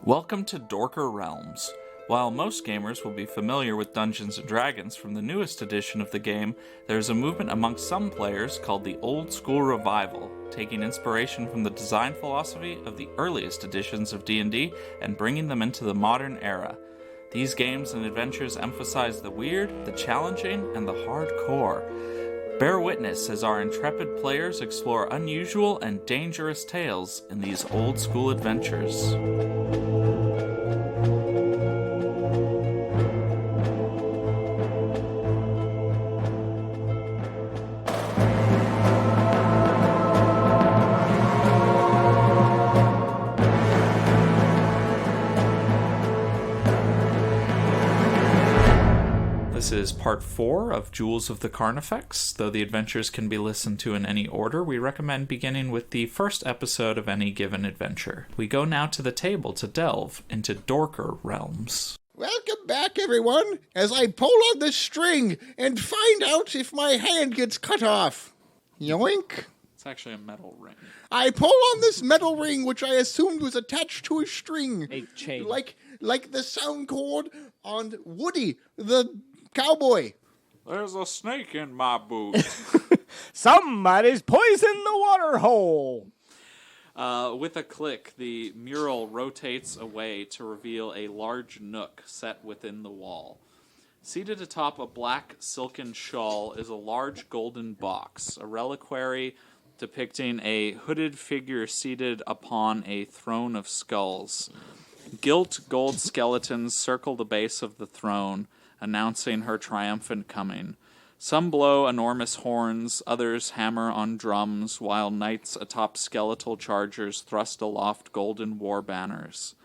Welcome to Dorker Realms. While most gamers will be familiar with Dungeons & Dragons from the newest edition of the game, there is a movement amongst some players called the Old School Revival, taking inspiration from the design philosophy of the earliest editions of D&D and bringing them into the modern era. These games and adventures emphasize the weird, the challenging, and the hardcore. Bear witness as our intrepid players explore unusual and dangerous tales in these old school adventures. This is part 4 of Jewels of the Carnifex. Though the adventures can be listened to in any order, we recommend beginning with the first episode of any given adventure. We go now to the table to delve into Dorker Realms. Welcome back, everyone, as I pull on this string and find out if my hand gets cut off. Yoink. It's actually a metal ring. I pull on this metal ring, which I assumed was attached to a string. A chain. Like the sound cord on Woody, the cowboy. There's a snake in my boot. Somebody's poisoned the water hole. With a click, the mural rotates away to reveal a large nook set within the wall. Seated atop a black silken shawl is a large golden box, a reliquary depicting a hooded figure seated upon a throne of skulls. Gilt gold skeletons circle the base of the throne, announcing her triumphant coming. Some blow enormous horns, others hammer on drums, while knights atop skeletal chargers thrust aloft golden war banners.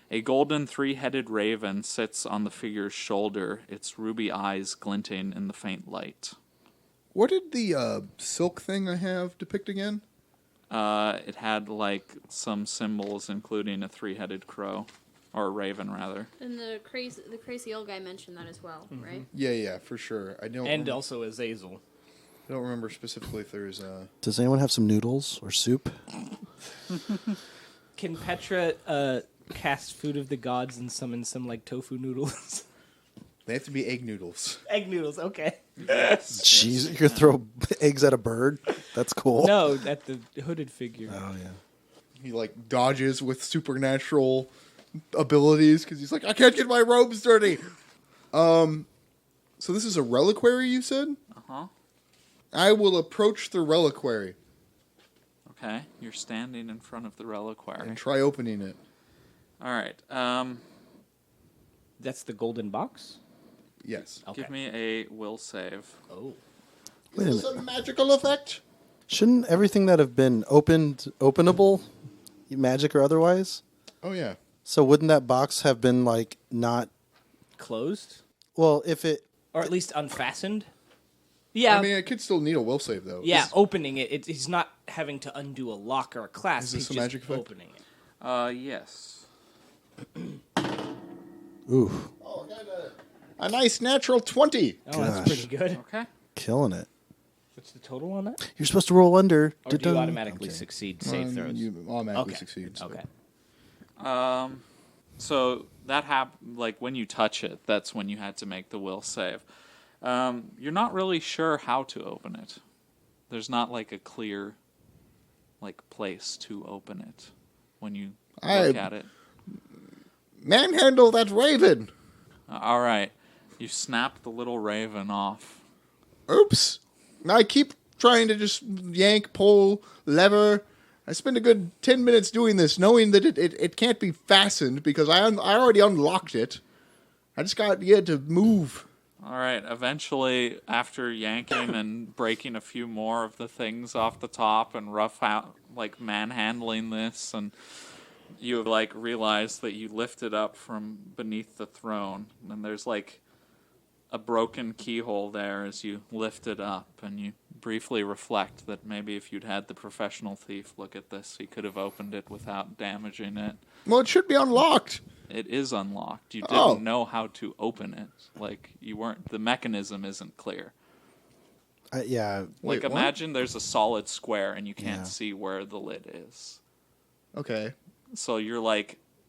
A golden three-headed raven sits on the figure's shoulder, its ruby eyes glinting in the faint light. What did the silk thing I have depict again? It had, some symbols, including a three-headed crow. Or a raven, rather. And the crazy old guy mentioned that as well, right? Yeah, for sure. And also Azazel. I don't remember specifically if there's Does anyone have some noodles or soup? Can Petra cast Food of the Gods and summon some, tofu noodles? They have to be egg noodles. Egg noodles, okay. Yes. Jeez, you could throw eggs at a bird? That's cool. No, at the hooded figure. Oh, yeah. He, dodges with supernatural abilities because he's like, I can't get my robes dirty. So this is a reliquary, you said? Uh-huh. I will approach the reliquary. Okay, you're standing in front of the reliquary. And try opening it. All right. That's the golden box? Yes. Okay. Give me a will save. Oh. Wait a Is this minute. a magical effect? Shouldn't everything that have been openable, magic or otherwise? Oh, yeah. So wouldn't that box have been, not... Closed? Well, if it... Or at least unfastened? Yeah. I mean, I could still need a will save, though. Yeah, opening it. He's not having to undo a lock or a clasp. Is this He's a just magic effect? opening it. Yes. Ooh, Oh, I got a nice natural 20. Oh, that's pretty good. Okay. killing it. What's the total on that? You're supposed to roll under. Or do you Dun-dun. automatically succeed save throws? You automatically Okay. succeed. So. Okay. So that happened, when you touch it, that's when you had to make the will save. You're not really sure how to open it. There's not, a clear, place to open it when you look at it. Manhandle that raven. All right. You snap the little raven off. Oops. I keep trying to just yank, pull, lever. I spend a good 10 minutes doing this, knowing that it can't be fastened because I already unlocked it. I just got to move. All right. Eventually, after yanking and breaking a few more of the things off the top and manhandling this, and you realize that you lift it up from beneath the throne, and there's a broken keyhole there as you lift it up, and you briefly reflect that maybe if you'd had the professional thief look at this, he could have opened it without damaging it. Well, it should be unlocked. It is unlocked. You didn't know how to open it. You weren't. The mechanism isn't clear. Yeah. Wait, what? Imagine there's a solid square and you can't see where the lid is. Okay. So you're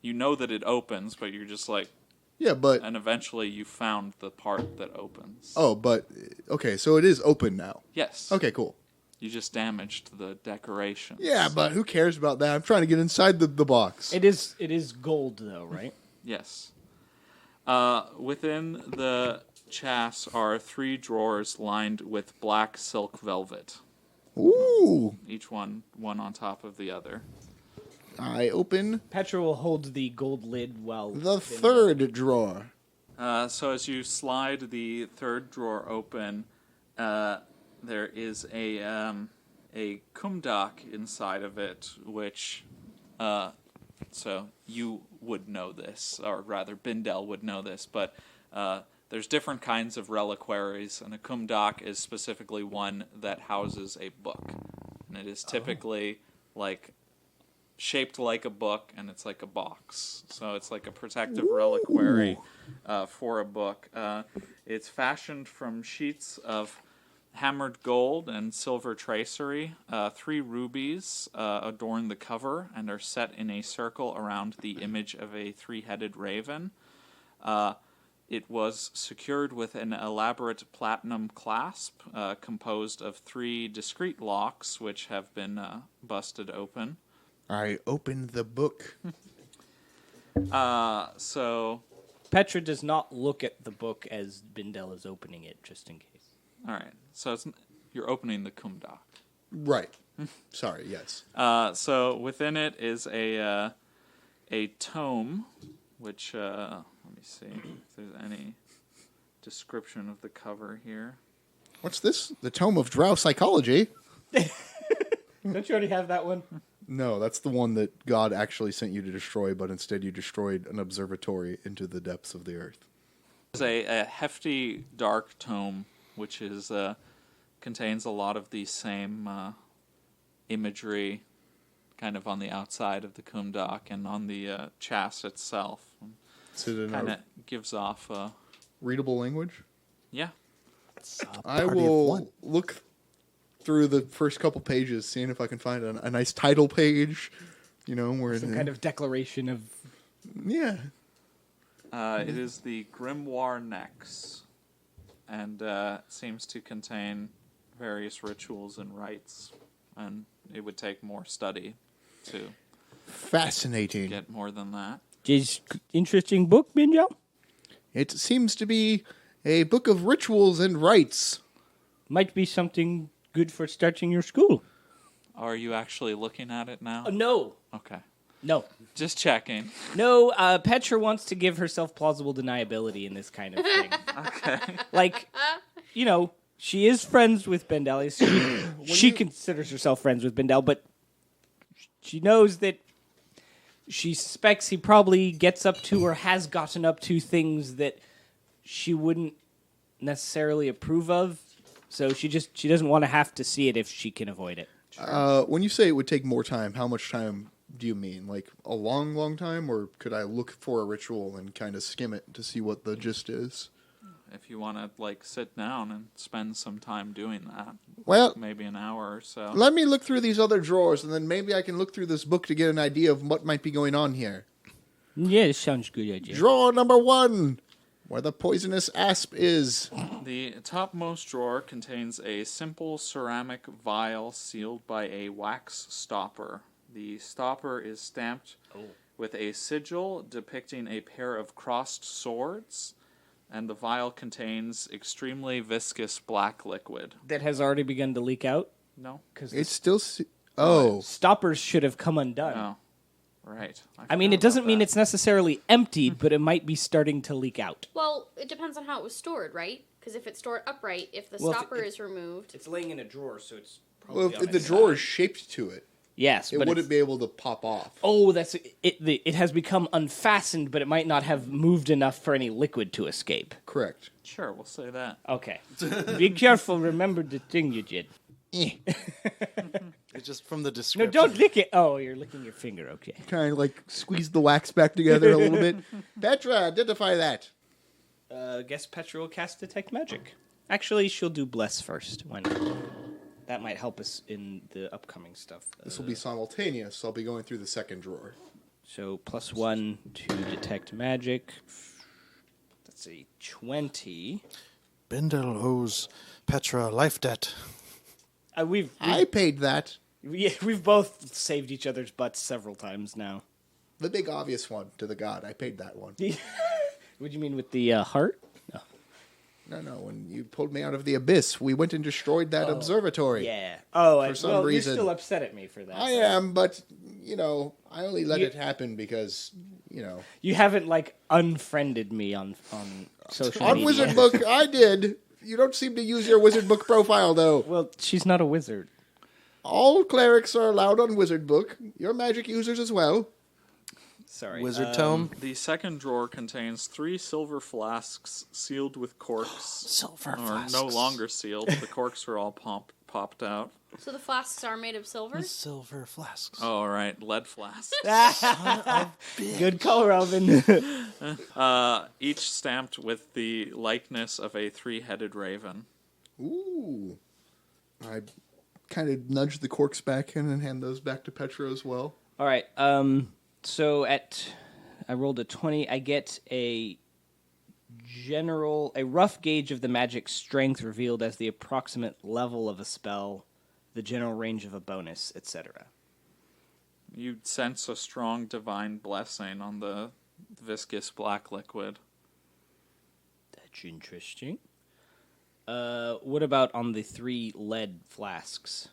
You know that it opens, but you're just like, Yeah, but and eventually you found the part that opens. okay, so it is open now. Yes. Okay, cool. You just damaged the decorations. Yeah, but who cares about that? I'm trying to get inside the box. It is gold though, right? Yes. Within the chest are 3 drawers lined with black silk velvet. Ooh. Each one on top of the other. I open Petra will hold the gold lid while the third drawer. So as you slide the third drawer open, there is a kumdak inside of it, which, so you would know this, or rather Bindel would know this, but there's different kinds of reliquaries, and a kumdak is specifically one that houses a book. And it is typically like shaped like a book, and it's like a box. So it's like a protective reliquary for a book. It's fashioned from sheets of hammered gold and silver tracery. 3 rubies adorn the cover and are set in a circle around the image of a 3-headed raven. It was secured with an elaborate platinum clasp composed of 3 discrete locks, which have been busted open. I open the book. So, Petra does not look at the book as Bindel is opening it, just in case. all right. So you're opening the kumdak. Right. Sorry, yes. So within it is a tome, which let me see if there's any description of the cover here. What's this? The Tome of Drow Psychology? Don't you already have that one? No, that's the one that God actually sent you to destroy, but instead you destroyed an observatory into the depths of the earth. It's a hefty, dark tome, which is contains a lot of the same imagery, kind of on the outside of the kumdak and on the chast itself. Is it in Kind a of gives off, readable language? yeah. I Party of will one. look through the first couple pages, seeing if I can find a nice title page, where Some kind of declaration of... yeah. It is the Grimoire Nex, and seems to contain various rituals and rites, and it would take more study to Fascinating. get more than that. Is interesting book, Bindel? It seems to be a book of rituals and rites. Might be something good for starting your school. Are you actually looking at it now? No. Okay. No. Just checking. No, Petra wants to give herself plausible deniability in this kind of thing. Okay. Like, she is friends with Bindel. She considers herself friends with Bindel, but she knows that she suspects he probably gets up to or has gotten up to things that she wouldn't necessarily approve of. So she doesn't want to have to see it if she can avoid it. When you say it would take more time, how much time do you mean? Like a long, long time? Or could I look for a ritual and kind of skim it to see what the gist is? If you want to sit down and spend some time doing that, Well, maybe an hour or so. let me look through these other drawers, and then maybe I can look through this book to get an idea of what might be going on here. Yeah, it sounds good idea. Drawer number 1, where the poisonous asp is. The topmost drawer contains a simple ceramic vial sealed by a wax stopper. The stopper is stamped with a sigil depicting a pair of crossed swords, and the vial contains extremely viscous black liquid. That has already begun to leak out? No? Because It's still... Oh. stoppers should have come undone. No. Right. I mean, forgot it doesn't about mean that. it's necessarily emptied, but it might be starting to leak out. Well, it depends on how it was stored, right? Because if it's stored upright, if the Well, if stopper it- is removed, It's laying in a drawer, so it's Well, if the drawer is shaped to it, Yes, it but wouldn't it's- be able to pop off. Oh, that's it. It has become unfastened, but it might not have moved enough for any liquid to escape. Correct. Sure, we'll say that. Okay. Be careful. Remember the thing you did. It's just from the No, description. don't lick it. Oh, you're licking your finger. Okay. Kind of squeeze the wax back together a little bit. Petra, identify that. Guess Petra will cast Detect Magic. Actually, she'll do Bless first. Why not? That might help us in the upcoming stuff. This will be simultaneous. So I'll be going through the second drawer. So +1 to detect magic. Let's see, 20. Bindle owes Petra a life debt. I paid that. We've both saved each other's butts several times now. The big obvious one to the god. I paid that one. What do you mean with the heart? No. No. When you pulled me out of the abyss, we went and destroyed that observatory. Yeah. Oh, For some reason. You're still upset at me for that. I am, but, I only let it happen because, You haven't, unfriended me on social On media. Wizard Book, I did. You don't seem to use your Wizard Book profile, though. Well, she's not a wizard. All clerics are allowed on Wizard Book. Your magic users as well. Sorry. Wizard tome. The second drawer contains 3 silver flasks sealed with corks. Silver Or flasks. no longer sealed. The corks are all popped out. So the flasks are made of silver? Silver flasks. Oh, all right. Lead flasks. Good call, Robin. Each stamped with the likeness of a 3-headed raven. Ooh. I kind of nudge the corks back in and hand those back to Petra as well. All right. So I rolled a 20. I get a rough gauge of the magic strength revealed as the approximate level of a spell, the general range of a bonus, etc. You sense a strong divine blessing on the viscous black liquid. That's interesting. What about on the 3 lead flasks?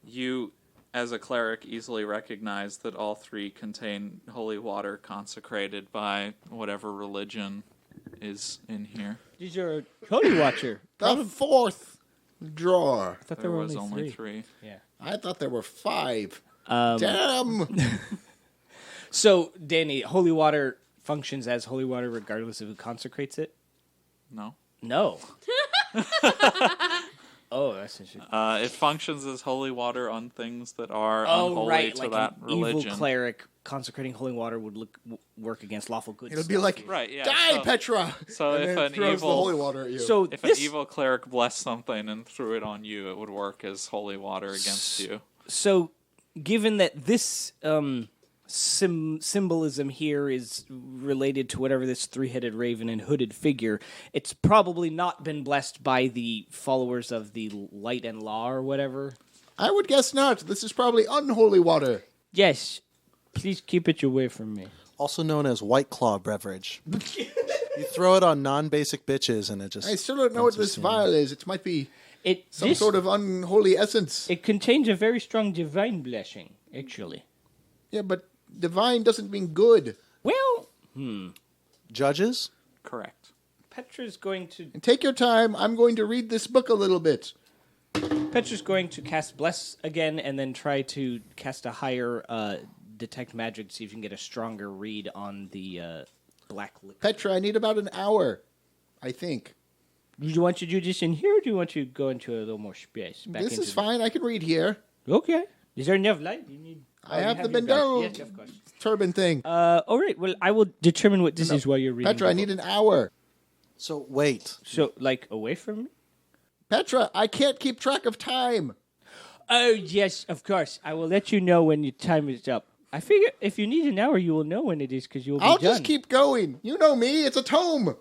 You, as a cleric, easily recognize that all 3 contain holy water consecrated by whatever religion is in here. These are Holy Watcher. The fourth drawer. I thought There was only 3. Yeah. I thought there were 5. Damn. So, Danny, holy water functions as holy water regardless of who consecrates it? No. No. Oh, that's interesting. It functions as holy water on things that are unholy to like that an religion. evil cleric consecrating holy water would work against lawful good. It'll be stuff. like, Right, yeah. die, so, Petra! So and if then an throws the evil- holy water at you. So if this, an evil cleric blessed something and threw it on you, it would work as holy water against you. so given that this symbolism here is related to whatever this 3-headed raven and hooded figure, it's probably not been blessed by the followers of the light and law or whatever. I would guess not. This is probably unholy water. Yes. Please keep it away from me. Also known as White Claw beverage. You throw it on non-basic bitches and it just... I still don't know what this vial is. It might be some sort of unholy essence. It contains a very strong divine blessing, actually. Yeah, but divine doesn't mean good. Well, Judges? Correct. Petra's going to And take your time. I'm going to read this book a little bit. cast Bless again and then try to cast a higher Detect Magic to see if you can get a stronger read on the black liquid. Petra, I need about an hour, I think. Do you want to do this in here or do you want to go into a little more space? This is fine. I can read here. Okay. Is there enough light? You need... I have the your gun. Bendel Yes, of course. turban thing. All right. Well, I will determine what this is while you're reading. Petra, I need an hour. So, wait. So, away from me? Petra, I can't keep track of time. Oh, yes, of course. I will let you know when your time is up. I figure if you need an hour, you will know when it is because you will be I'll done. just keep going. You know me. It's a tome.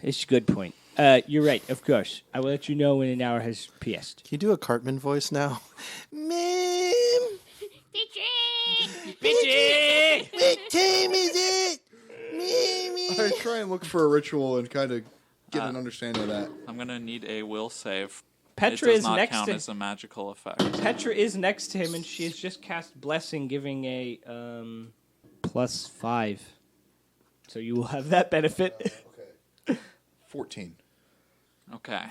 It's a good point. You're right, of course. I will let you know when an hour has passed. Can you do a Cartman voice now? Ma'am! Bitchy! What time is it? Ma'am! I try and look for a ritual and kind of get an understanding of that. I'm going to need a will save. Petra it does is not next count to as a magical effect. Petra is next to him, and she has just cast Blessing, giving a +5. So you will have that benefit. 14. Okay.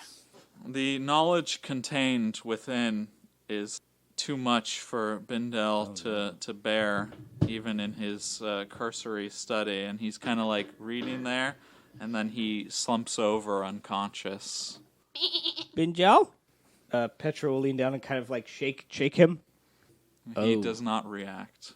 The knowledge contained within is too much for Bindel to bear, even in his cursory study, and he's kind of reading there, and then he slumps over unconscious. Binjal? Petra will lean down and kind of shake him. He Oh. does not react.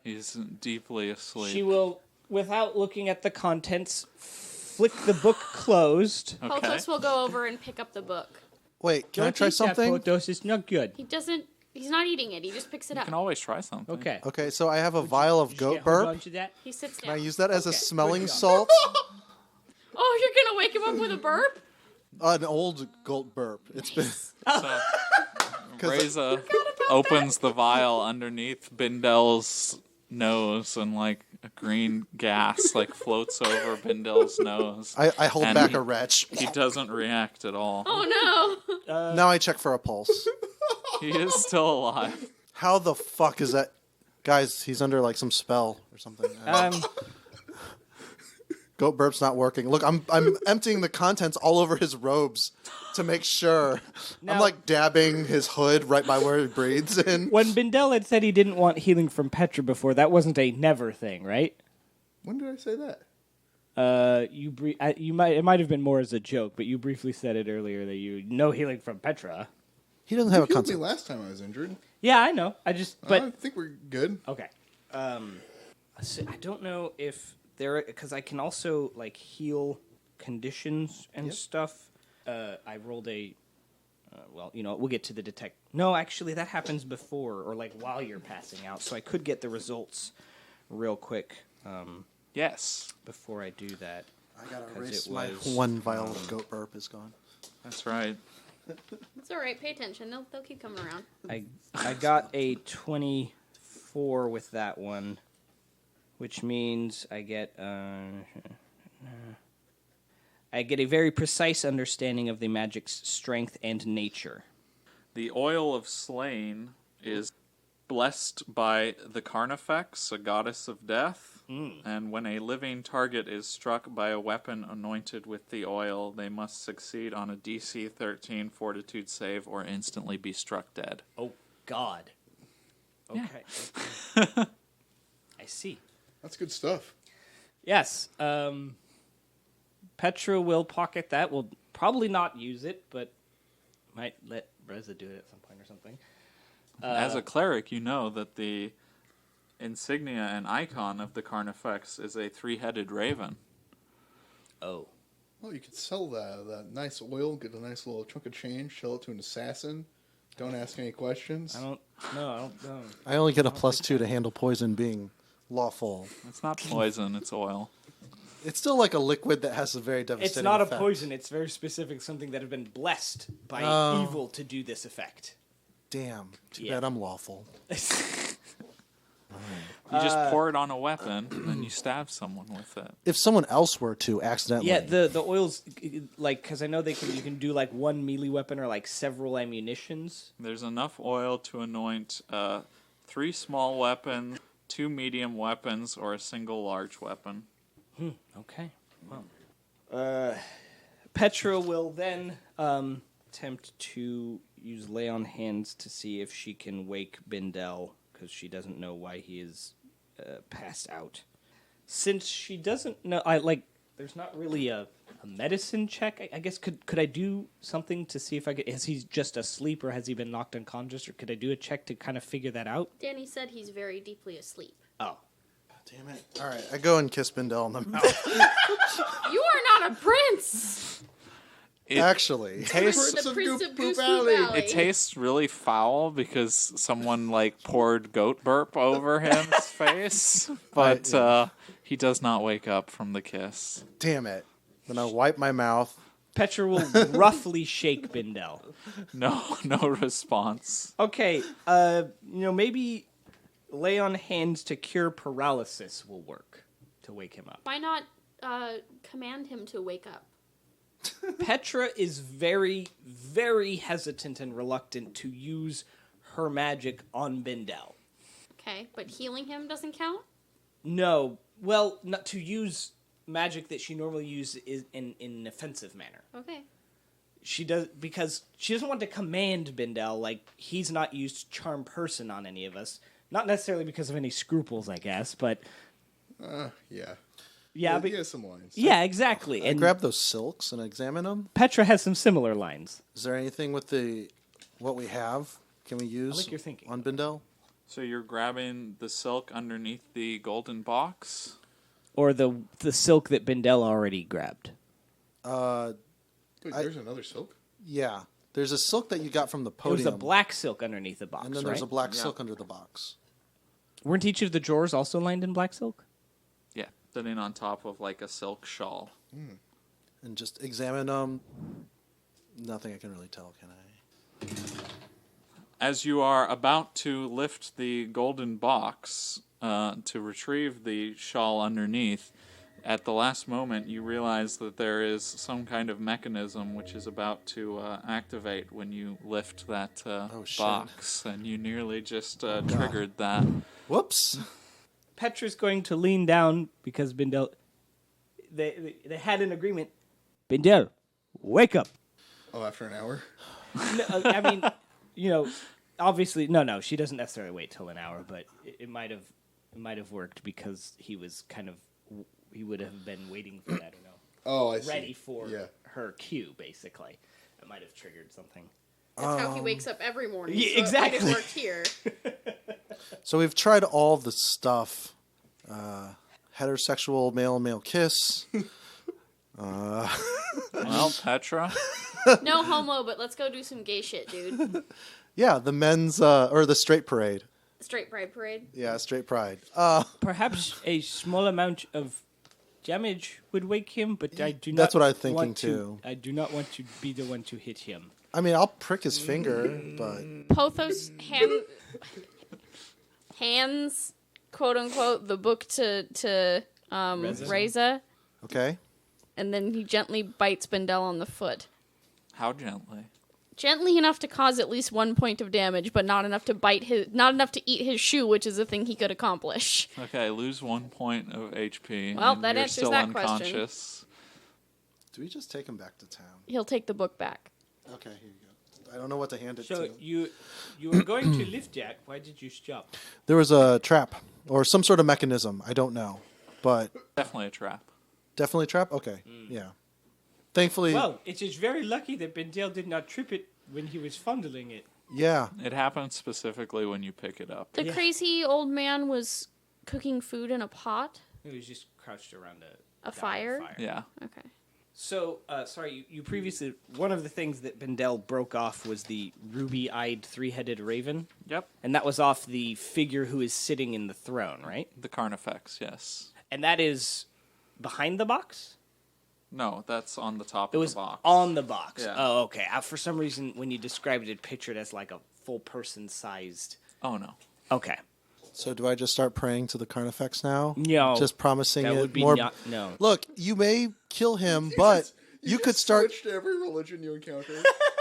He's deeply asleep. She will, without looking at the contents, flick the book closed. Okay. Potos will go over and pick up the book. Wait, can I Don't try eat that, something? Potos. It's not good. He doesn't He's not eating it. He just picks it You up. can always try something. Okay. Okay, so I have a vial of Did you goat get hold on burp. to that? He sits Can I down. use that as a Okay, smelling good job. salt? Oh, you're gonna wake him up with a burp? An old goat burp. It's been. So Reza opens the vial underneath Bindel's nose, and like a green gas like floats over Bindel's nose. I hold And back he- a retch. He doesn't react at all. Oh no! Now I check for a pulse. He is still alive. How the fuck is that? Guys, he's under like some spell or something. Goat burp's not working. Look, I'm emptying the contents all over his robes to make sure. Now- I'm like dabbing his hood right by where he breathes in. When Bindel had said he didn't want healing from Petra before, that wasn't a never thing, right? When did I say that? It might have been more as a joke, but you briefly said it earlier that you no healing from Petra. He doesn't You have a healed me concept. last time I was injured. Yeah, I know. I I think we're good. okay. So I don't know if because I can also like heal conditions and stuff. I rolled a. We'll get to the detect. No, actually, that happens before or like while you're passing out, so I could get the results real quick. Yes, Before I do that, I gotta 'Cause erase it my was, one vial of goat burp is gone. that's right. It's all right. Pay attention. They'll keep coming around. I got a 24 with that one, which means I get a very precise understanding of the magic's strength and nature. The oil of slain is blessed by the Carnifex, a goddess of death. And when a living target is struck by a weapon anointed with the oil, they must succeed on a DC 13 fortitude save or instantly be struck dead. Oh God. Okay. I see. That's good stuff. Yes. Petra will pocket that. Will probably not use it, but might let Reza do it at some point or something. As a cleric, you know that the insignia and icon of the Carnifex is a three-headed raven. Oh. Well, you could sell that nice oil, get a nice little chunk of change, sell it to an assassin. Don't ask any questions. I don't know. I only get a +2 to handle poison being lawful. It's not poison, it's oil. It's still like a liquid that has a very devastating It's not effect. a poison. It's very specific, something that has been blessed by Oh. evil to do this effect. Damn. Too Yeah. bad I'm lawful. You just pour it on a weapon, and then you stab someone with it. If someone else were to accidentally... Yeah, the oils, like, because I know you can do like one melee weapon or like several ammunitions. There's enough oil to anoint 3 small weapons, 2 medium weapons, or a single large weapon. Okay. Well, Petra will then attempt to use lay on hands to see if she can wake Bindel, because she doesn't know why he is passed out. Since she doesn't know, there's not really a medicine check. I guess could I do something to see if I could? Is he just asleep, or has he been knocked unconscious, or could I do a check to kind of figure that out? Danny said he's very deeply asleep. Oh. Damn it. All right, I go and kiss Bindel on the mouth. You are not a prince! Actually. Tastes, The Prince of Goop Goose Valley. Valley. it tastes really foul because someone poured goat burp over his face, but he does not wake up from the kiss. Damn it. Then I wipe my mouth. Petra will roughly shake Bindel. No response. Okay, maybe lay on hands to cure paralysis will work to wake him up. Why not command him to wake up? Petra is very, very hesitant and reluctant to use her magic on Bindel. Okay, but healing him doesn't count? No, well, not to use magic that she normally uses in an offensive manner. Okay. She does because she doesn't want to command Bindel like he's not used charm person on any of us. Not necessarily because of any scruples, I guess, but Yeah. yeah, He has some lines. yeah, exactly. I And grab those silks and examine them. Petra has some similar lines. Is there anything with what we have can we use like your thinking. on Bindel? So you're grabbing the silk underneath the golden box? Or the silk that Bindel already grabbed. Wait, there's another silk? Yeah. There's a silk that you got from the There was podium. a black silk underneath the box, and then right? there's a black silk under the box. Weren't each of the drawers also lined in black silk? Yeah, sitting on top of like a silk shawl. And just examine them. Nothing I can really tell, can I? As you are about to lift the golden box to retrieve the shawl underneath, at the last moment you realize that there is some kind of mechanism which is about to activate when you lift that shit. box, and you nearly just triggered that. Whoops. Petra's going to lean down because Bindel... They had an agreement. Bindel, wake up. Oh, after an hour? No, I mean, you know, obviously, no, she doesn't necessarily wait till an hour, but it might have worked because he would have been waiting for that, I don't know. Oh, I see. Ready for Yeah. her cue, basically. It might have triggered something. That's how he wakes up every morning. Yeah, so exactly. It might have worked here. So we've tried all the stuff. Heterosexual male kiss. Well, Petra, No homo, but let's go do some gay shit, dude. Yeah, the men's or the straight parade. Straight pride parade. Yeah, straight pride. Perhaps a small amount of damage would wake him, but I do not. That's what I'm thinking, want to- too. I do not want to be the one to hit him. I mean, I'll prick his finger, but Pothos hands, quote unquote, the book to Reza, okay. and then he gently bites Bendel on the foot. how gently? Gently enough to cause at least 1 point of damage, but not enough to eat his shoe, which is a thing he could accomplish. Okay, lose 1 point of HP. Well, and that you're answers still that question. unconscious. Do we just take him back to town? He'll take the book back. Okay, here you go. I don't know what to hand it So to. you were going to lift Jack. Why did you stop? There was a trap or some sort of mechanism. I don't know, but Definitely a trap. definitely a trap. Okay, yeah. Thankfully, Well, it is very lucky that Bendel did not trip it when he was fondling it. yeah. It happens specifically when you pick it up. The crazy old man was cooking food in a pot. It was just crouched around a A fire? Yeah. Okay. So, sorry, you previously... One of the things that Bendel broke off was the ruby-eyed three-headed raven. Yep. And that was off the figure who is sitting in the throne, right? The Carnifex, yes. And that is behind the box? No, that's on the top It of was the box. on the box. Yeah. Oh, okay. For some reason, when you described it, pictured as like a full person-sized... Oh, no. Okay. So do I just start praying to the Carnifex now? No. Just promising That it would be more. not... No. Look, you may kill him, but you could start. Switch to every religion you encounter.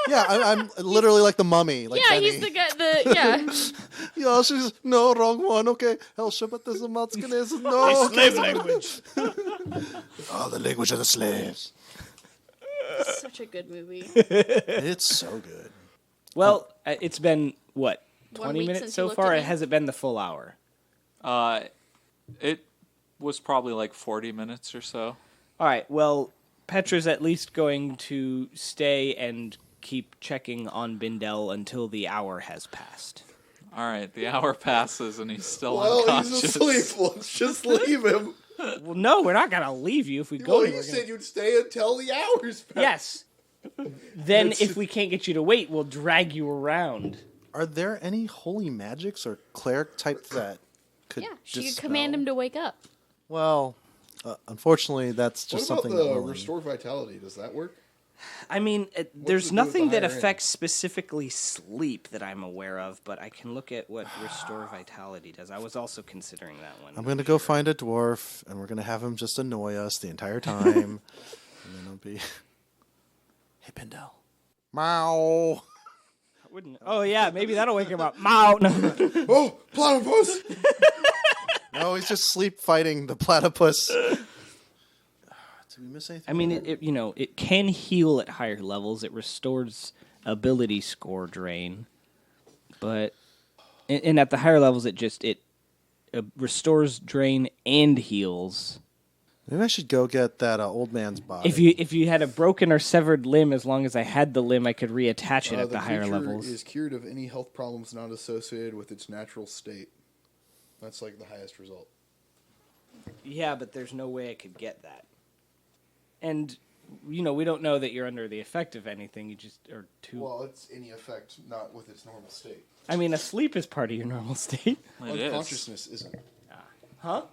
Yeah, I'm literally like the mummy. Like Yeah, Benny. he's the guy. Yeah. Yeah, she's no wrong one. Okay, hell, Shabbat is no Slave language. Oh, the language of the slaves. Such a good movie. It's so good. Well, it's been, what, 1 20 week minutes since so you looked far? at It me? hasn't been the full hour. It was probably like 40 minutes or so. All right, well, Petra's at least going to stay and keep checking on Bindel until the hour has passed. All right, the hour passes and he's still Well, unconscious. he's asleep. Let's just leave him. Well, no, we're not going to leave you if we go Well, anywhere. you said you'd stay until the hours passed. Yes. Then if we can't get you to wait, we'll drag you around. Are there any holy magics or cleric type that could Yeah, she could dispel? command him to wake up. Well, unfortunately, that's What just about something the that will restore vitality? Does that work? I mean, there's does it do with nothing the that higher end? affects specifically sleep that I'm aware of, but I can look at what Restore Vitality does. I was also considering that one. I'm going to go find a dwarf, and we're going to have him just annoy us the entire time. And then it'll be... Hey, Pendel. Meow. Wouldn't. Oh, yeah, maybe that'll wake him up. Mow. No. Oh, platypus! No, he's just sleep fighting the platypus. Did we miss anything? I mean, it can heal at higher levels. It restores ability score drain, but and at the higher levels, it restores drain and heals. Maybe I should go get that old man's body. If you had a broken or severed limb, as long as I had the limb, I could reattach it at the higher creature levels. is cured of any health problems not associated with its natural state. That's like the highest result. Yeah, but there's no way I could get that. And we don't know that you're under the effect of anything. You just are too. Well, it's any effect, not with its normal state. I mean, asleep is part of your normal state. It is. Unconsciousness isn't. Huh?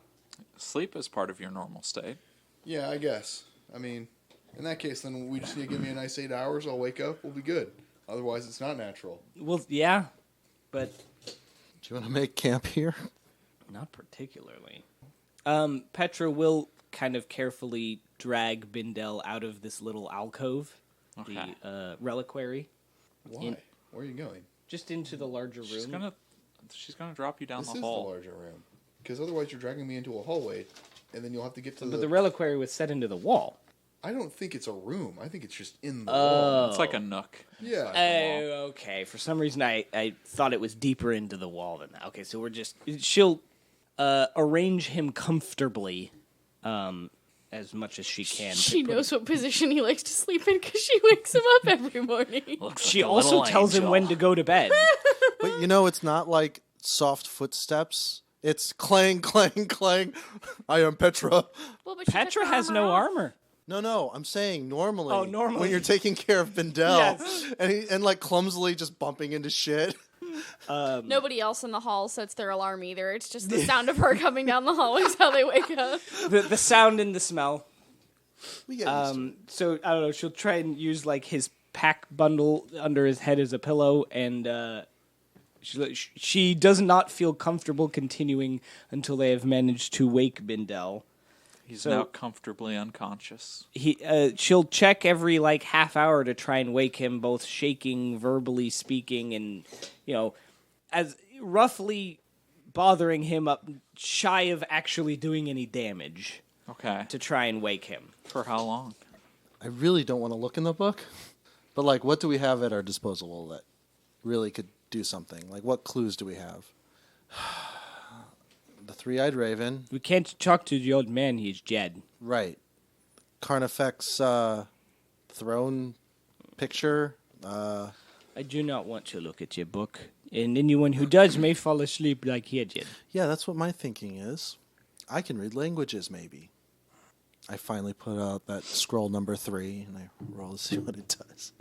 Sleep is part of your normal state. Yeah, I guess. I mean, in that case, then we just need to give me a nice 8 hours. I'll wake up. We'll be good. Otherwise, it's not natural. Well, yeah, but Do you want to make camp here? not particularly. Petra will kind of carefully drag Bindel out of this little alcove, Okay. the reliquary, Why? Where are you going? just into the larger room. She's gonna drop you down This the is hall. the larger room. Because otherwise, you're dragging me into a hallway, and then you'll have to get to But the reliquary was set into the wall. I don't think it's a room. I think it's just in the wall. It's like a nook. Yeah. Oh, okay. For some reason, I thought it was deeper into the wall than that. Okay, so she'll arrange him comfortably, as much as she can. She knows what position he likes to sleep in because she wakes him up every morning. She also tells him when to go to bed. But it's not like soft footsteps. It's clang, clang, clang. I am Petra. Well, but she took Petra her has armor no off. armor. No, I'm saying normally. Oh, normally. when you're taking care of Bindel, Yes. and like clumsily just bumping into shit. Nobody else in the hall sets their alarm either. It's just the sound of her coming down the hallway is how they wake up. The sound and the smell. We get used to it. So I don't know. She'll try and use like his pack bundle under his head as a pillow, and she does not feel comfortable continuing until they have managed to wake Bindel. He's So- now comfortably unconscious. She'll check every like half hour to try and wake him, both shaking, verbally speaking, and as roughly bothering him up, shy of actually doing any damage Okay. to try and wake him. For how long? I really don't want to look in the book, but like, what do we have at our disposal that really could do something? Like, what clues do we have? The three-eyed raven, We can't talk to the old man; he's dead. right? Carnifex throne picture. I do not want to look at your book, and anyone who does may fall asleep like he did. Yeah, that's what my thinking is. I can read languages, maybe. I finally put out that scroll number 3, and I roll to see what it does.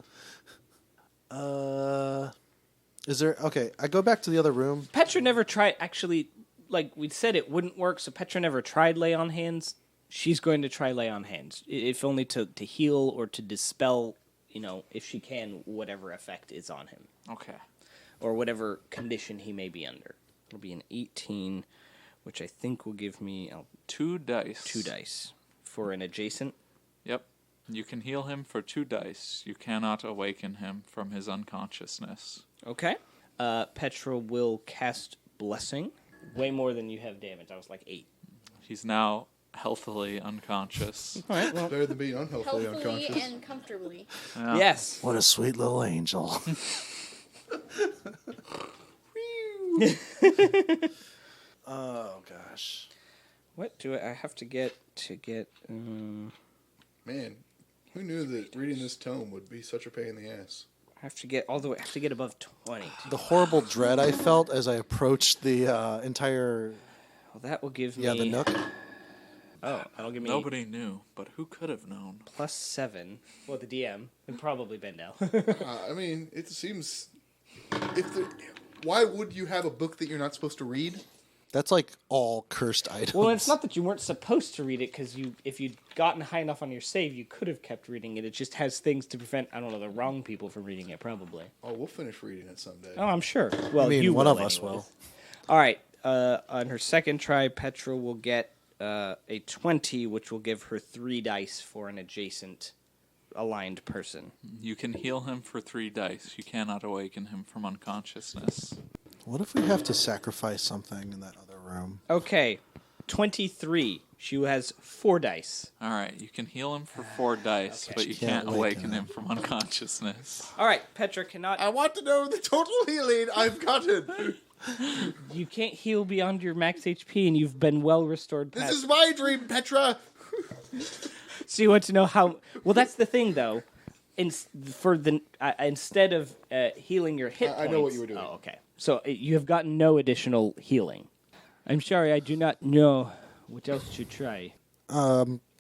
Is there... Okay, I go back to the other room. Petra never tried. Actually, like we said, it wouldn't work. So Petra never tried lay on hands. She's going to try lay on hands, if only to heal or to dispel, if she can, whatever effect is on him Okay. or whatever condition he may be under. It'll be an 18, which I think will give me 2 dice. 2 dice for an adjacent. Yep. You can heal him for 2 dice. You cannot awaken him from his unconsciousness. Okay. Petra will cast Blessing. Way more than you have damage. I was like 8. He's now healthily unconscious. All right. Well, Better than being unhealthily Healthfully unconscious. and comfortably. yes. What a sweet little angel. Oh, gosh. What do I have to get Man, who knew that reading this tome would be such a pain in the ass? I have to get all the way. I have to get above 20. The horrible dread I felt as I approached the entire... Well, that will give me. Yeah, the nook. Oh, that'll give me Nobody knew, but who could have known? +7. Well, the DM and probably Bendel. I mean, it seems... Why would you have a book that you're not supposed to read? That's like all cursed items. Well, it's not that you weren't supposed to read it because if you'd gotten high enough on your save, you could have kept reading it. It just has things to prevent the wrong people from reading it. Probably. Oh, we'll finish reading it someday. Oh, I'm sure. Well, I mean, you one will of us anyways. will. All right. On her second try, Petra will get a 20, which will give her 3 dice for an adjacent aligned person. You can heal him for 3 dice. You cannot awaken him from unconsciousness. What if we have to sacrifice something in that other room? Okay, 23. She has 4 dice. All right, you can heal him for 4 dice, Okay. but you Can't can't awaken awaken him from unconsciousness. All right, Petra cannot. I want to know the total healing I've gotten. You can't heal beyond your max HP, and you've been well restored. This Past. is my dream, Petra. So you want to know how? Well, that's the thing, though. Instead of healing your hit points, I know what you were doing. Oh, okay. So you have gotten no additional healing. I'm sorry, I do not know what else to try.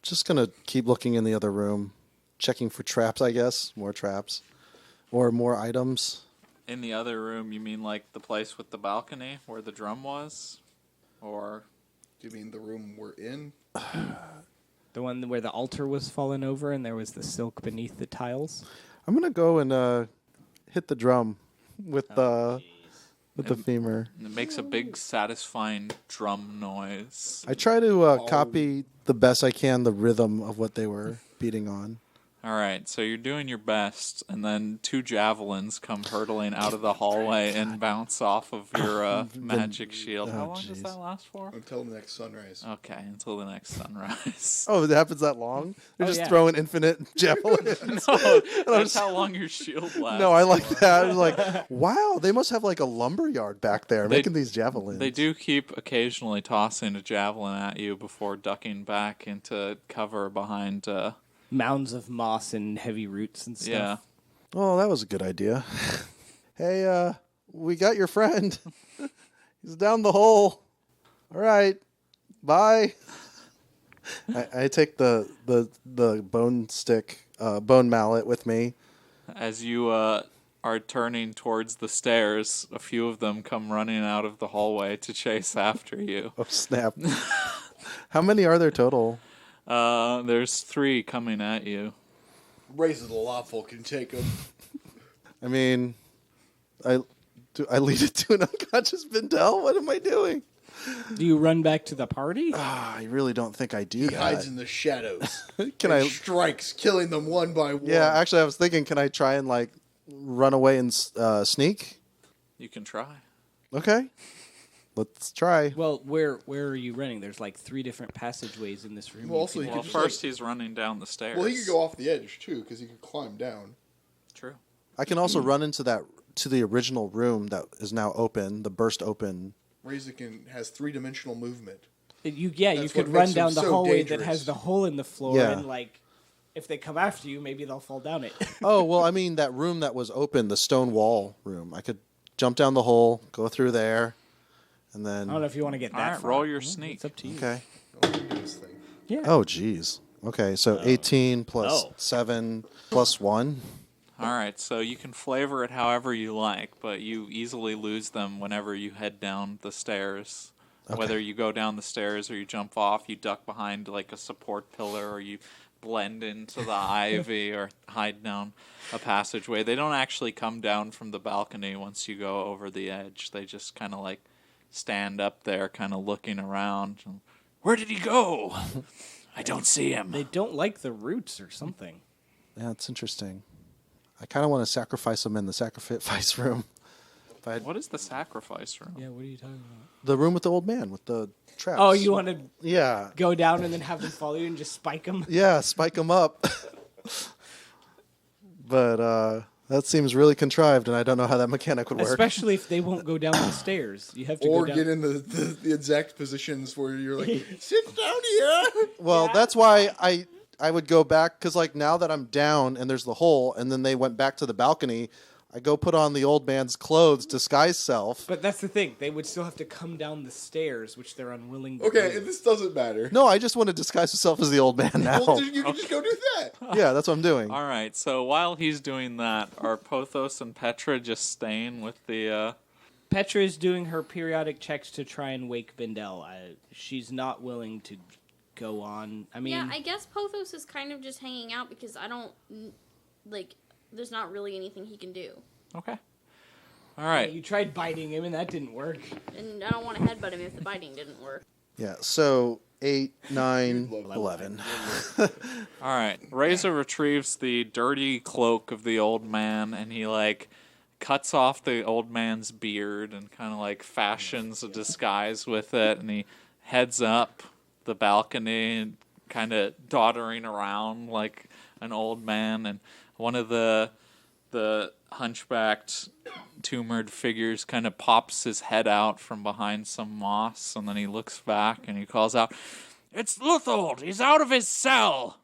Just gonna keep looking in the other room. checking for traps, I guess. More traps. Or more items. In the other room, you mean like the place with the balcony where the drum was? Or Do you mean the room we're in? The one where the altar was fallen over and there was the silk beneath the tiles. I'm going to go and hit the drum with the femur. it makes a big, satisfying drum noise. I try to copy the best I can the rhythm of what they were beating on. All right, so you're doing your best, and then 2 javelins come hurtling out of the hallway and bounce off of your magic shield. How long does that last for? Until the next sunrise. Okay, until the next sunrise. Oh, it happens that long? They're just yeah. throwing infinite javelins. No, that's how long your shield lasts. No, I like that. I was like, wow, they must have like a lumber yard back there making these javelins. They do keep occasionally tossing a javelin at you before ducking back into cover behind... Mounds of moss and heavy roots and stuff. yeah. Oh, that was a good idea. Hey, we got your friend. He's down the hole. All right, bye. I take the bone stick, bone mallet with me. As you are turning towards the stairs, a few of them come running out of the hallway to chase after you. Oh, snap. How many are there total? There's 3 coming at you. Razor the Lawful can take them. I mean, I lead it to an unconscious Bindel? What am I doing? Do you run back to the party? I really don't think I do He that. hides in the shadows. Can and I? strikes, killing them one by one. Yeah, actually, I was thinking, can I try and like run away and sneak? You can try. Okay, let's try. Well, where are you running? There's like 3 different passageways in this room. Well, You also, can- you Well, could just, first he's running down the stairs. Well, he could go off the edge too, because he could climb down. True. I can also run into to the original room that is now open, the burst open. Razor has 3-dimensional movement. you That's could what run makes down him the so hallway dangerous. that has the hole in the floor, Yeah. and like, if they come after you, maybe they'll fall down it. Oh, well, I mean that room that was open, the stone wall room. I could jump down the hole, go through there, and then. I don't know if you want to get All that right, far. roll your Well, sneak. It's up to you. Okay. Oh, look at this thing. Yeah. Oh, geez. Okay, so 18 plus Oh. 7 plus 1. All right, so you can flavor it however you like, but you easily lose them whenever you head down the stairs. Okay. Whether you go down the stairs or you jump off, you duck behind like a support pillar, or you blend into the ivy or hide down a passageway. They don't actually come down from the balcony once you go over the edge. They just kind of like stand up there, kind of looking around. Where did he go? I don't see him. They don't like the roots or something. Yeah, it's interesting. I kind of want to sacrifice them in the sacrifice room. What is the sacrifice room? Yeah, what are you talking about? The room with the old man with the traps. Oh, you want to Yeah. go down and then have them follow you and just spike them? Yeah, spike them up. But that seems really contrived, and I don't know how that mechanic would work. Especially if they won't go down the stairs. You have to Or go down. get in the exact positions where you're like, sit down here. Well, that's why I would go back, because like now that I'm down and there's the hole, and then they went back to the balcony, I go put on the old man's clothes, disguise self. But that's the thing. They would still have to come down the stairs, which they're unwilling to Okay, do. this doesn't matter. No, I just want to disguise myself as the old man now. Well, you can just go do that. Yeah, that's what I'm doing. All right, so while he's doing that, are Pothos and Petra just staying with the... Petra is doing her periodic checks to try and wake Bindel. She's not willing to go on. I mean, Yeah, I guess Pothos is kind of just hanging out because there's not really anything he can do. Okay. All right. you tried biting him and that didn't work. And I don't want to headbutt him if the biting didn't work. Yeah, so 8, 9, You'd love 11. All right. Razor retrieves the dirty cloak of the old man, and he, like, cuts off the old man's beard and kind of, like, fashions a disguise with it, and he heads up the balcony and kind of doddering around like an old man, and one of the hunchbacked, tumored figures kind of pops his head out from behind some moss, and then he looks back and he calls out, "It's Luthold! He's out of his cell!"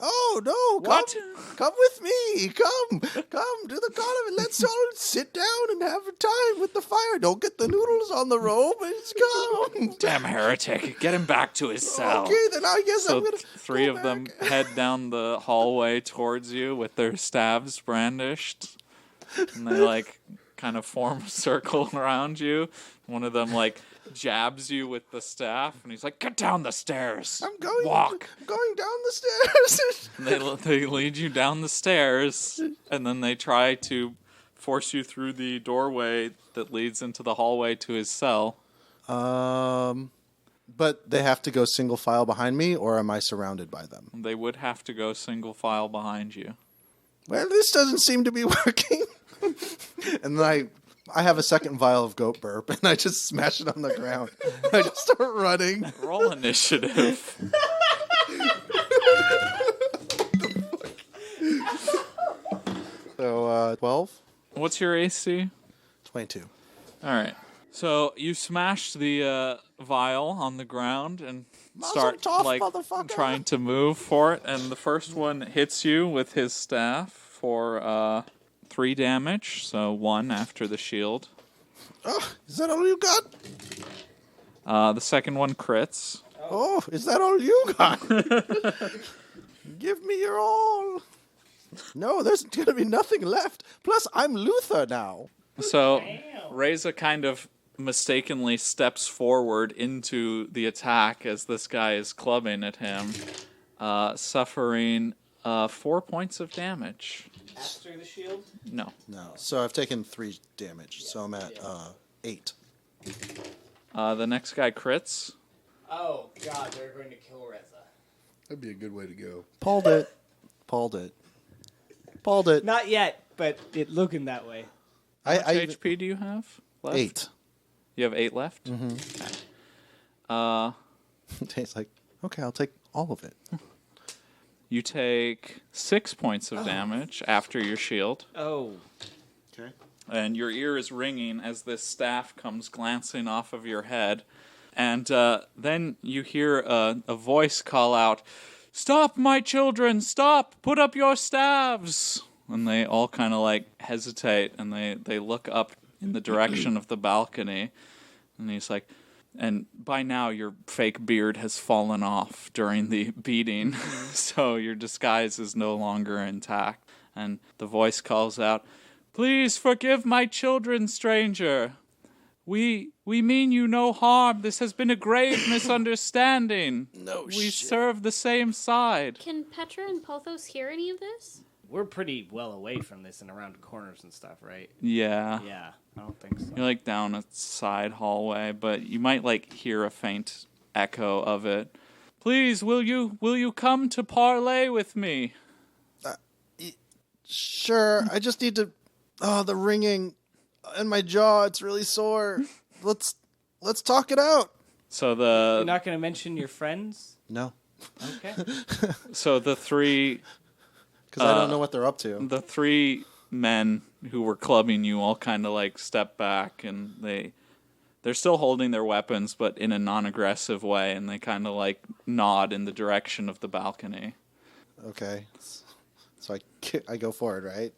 Oh no! What? Come with me. Come to the carnival. Let's all sit down and have a time with the fire. Don't get the noodles on the robe. Let's come. Damn heretic! Get him back to his cell. Okay, then I guess So I'm gonna. three go of them back. head down the hallway towards you with their staves brandished, and they like kind of form a circle around you. One of them like jabs you with the staff, and he's like, "Get down the stairs. I'm going. Walk." Going down the stairs. And they lead you down the stairs, and then they try to force you through the doorway that leads into the hallway to his cell. But they have to go single file behind me, or am I surrounded by them? They would have to go single file behind you. Well, this doesn't seem to be working. And then I have a second vial of goat burp, and I just smash it on the ground. I just start running. Roll initiative. So, 12? What's your AC? 22. All right. So you smash the vial on the ground and start tov, like motherfucker. trying to move for it, and the first one hits you with his staff for 3 damage. So 1 after the shield. Oh, is that all you got? The second one crits. Oh, is that all you got? Give me your all. No, there's going to be nothing left. Plus, I'm Luther now. So Reza kind of mistakenly steps forward into the attack as this guy is clubbing at him, suffering 4 points of damage. After the shield? No. No. So I've taken 3 damage. So I'm at 8. The next guy crits. Oh, God, they're going to kill Reza. That'd be a good way to go. Pauled it. Not yet, but it looking that way. How much HP do you have left? 8. You have 8 left? Mm-hmm. Okay. It's like, okay, I'll take all of it. You take 6 points of damage after your shield, Oh. Okay. and your ear is ringing as this staff comes glancing off of your head. And then you hear a voice call out, "Stop, my children, stop! Put up your staves!" And they all kind of like hesitate, and they look up in the direction of the balcony. And he's like, "And by now your fake beard has fallen off during the beating, so your disguise is no longer intact." And the voice calls out, "Please forgive my children, stranger. We mean you no harm. This has been a grave misunderstanding. No We shit. serve the same side." Can Petra and Pothos hear any of this? We're pretty well away from this and around corners and stuff, right? Yeah. Yeah, I don't think so. You're like down a side hallway, but you might like hear a faint echo of it. "Please, will you come to parley with me?" Sure, I just need to... Oh, the ringing in my jaw, it's really sore. Let's talk it out. So You're not going to mention your friends? No, Okay. the three because I don't know what they're up to. the 3 men who were clubbing you all kind of like step back, and they're still holding their weapons, but in a non-aggressive way, and they kind of like nod in the direction of the balcony. Okay. So I go forward, right?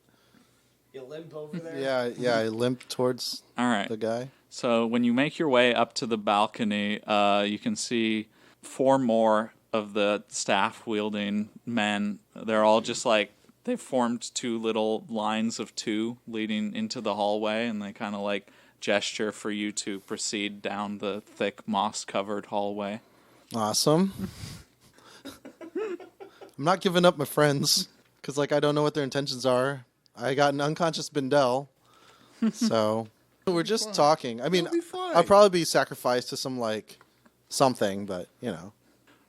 You limp over there? Yeah, I limp towards All right. the guy. So when you make your way up to the balcony, you can see 4 more of the staff-wielding men. They're all just like, they've formed 2 little lines of 2 leading into the hallway, and they kind of like gesture for you to proceed down the thick moss-covered hallway. Awesome. I'm not giving up my friends, because like I don't know what their intentions are. I got an unconscious Bindel, so we're just talking. I mean, It'll be fine. I'll probably be sacrificed to some like something, but you know.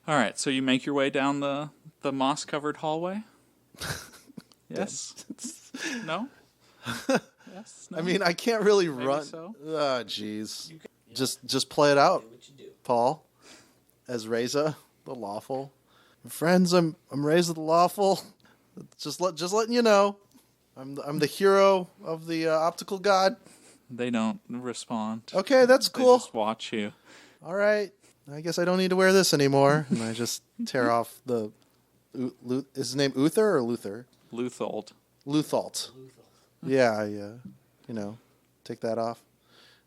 All right, so you make your way down the moss-covered hallway? Yes? No? Yes? No? I mean, I can't really run. so. Oh, jeez. Just play it out, Paul. As Reza, the lawful. Friends, I'm Reza the lawful. Just letting you know, I'm the hero of the optical god. They don't respond. Okay, that's They cool. just watch you. All right. I guess I don't need to wear this anymore. And I just tear off the Is his name Uther or Luther? Luthold. Luthold. Yeah, take that off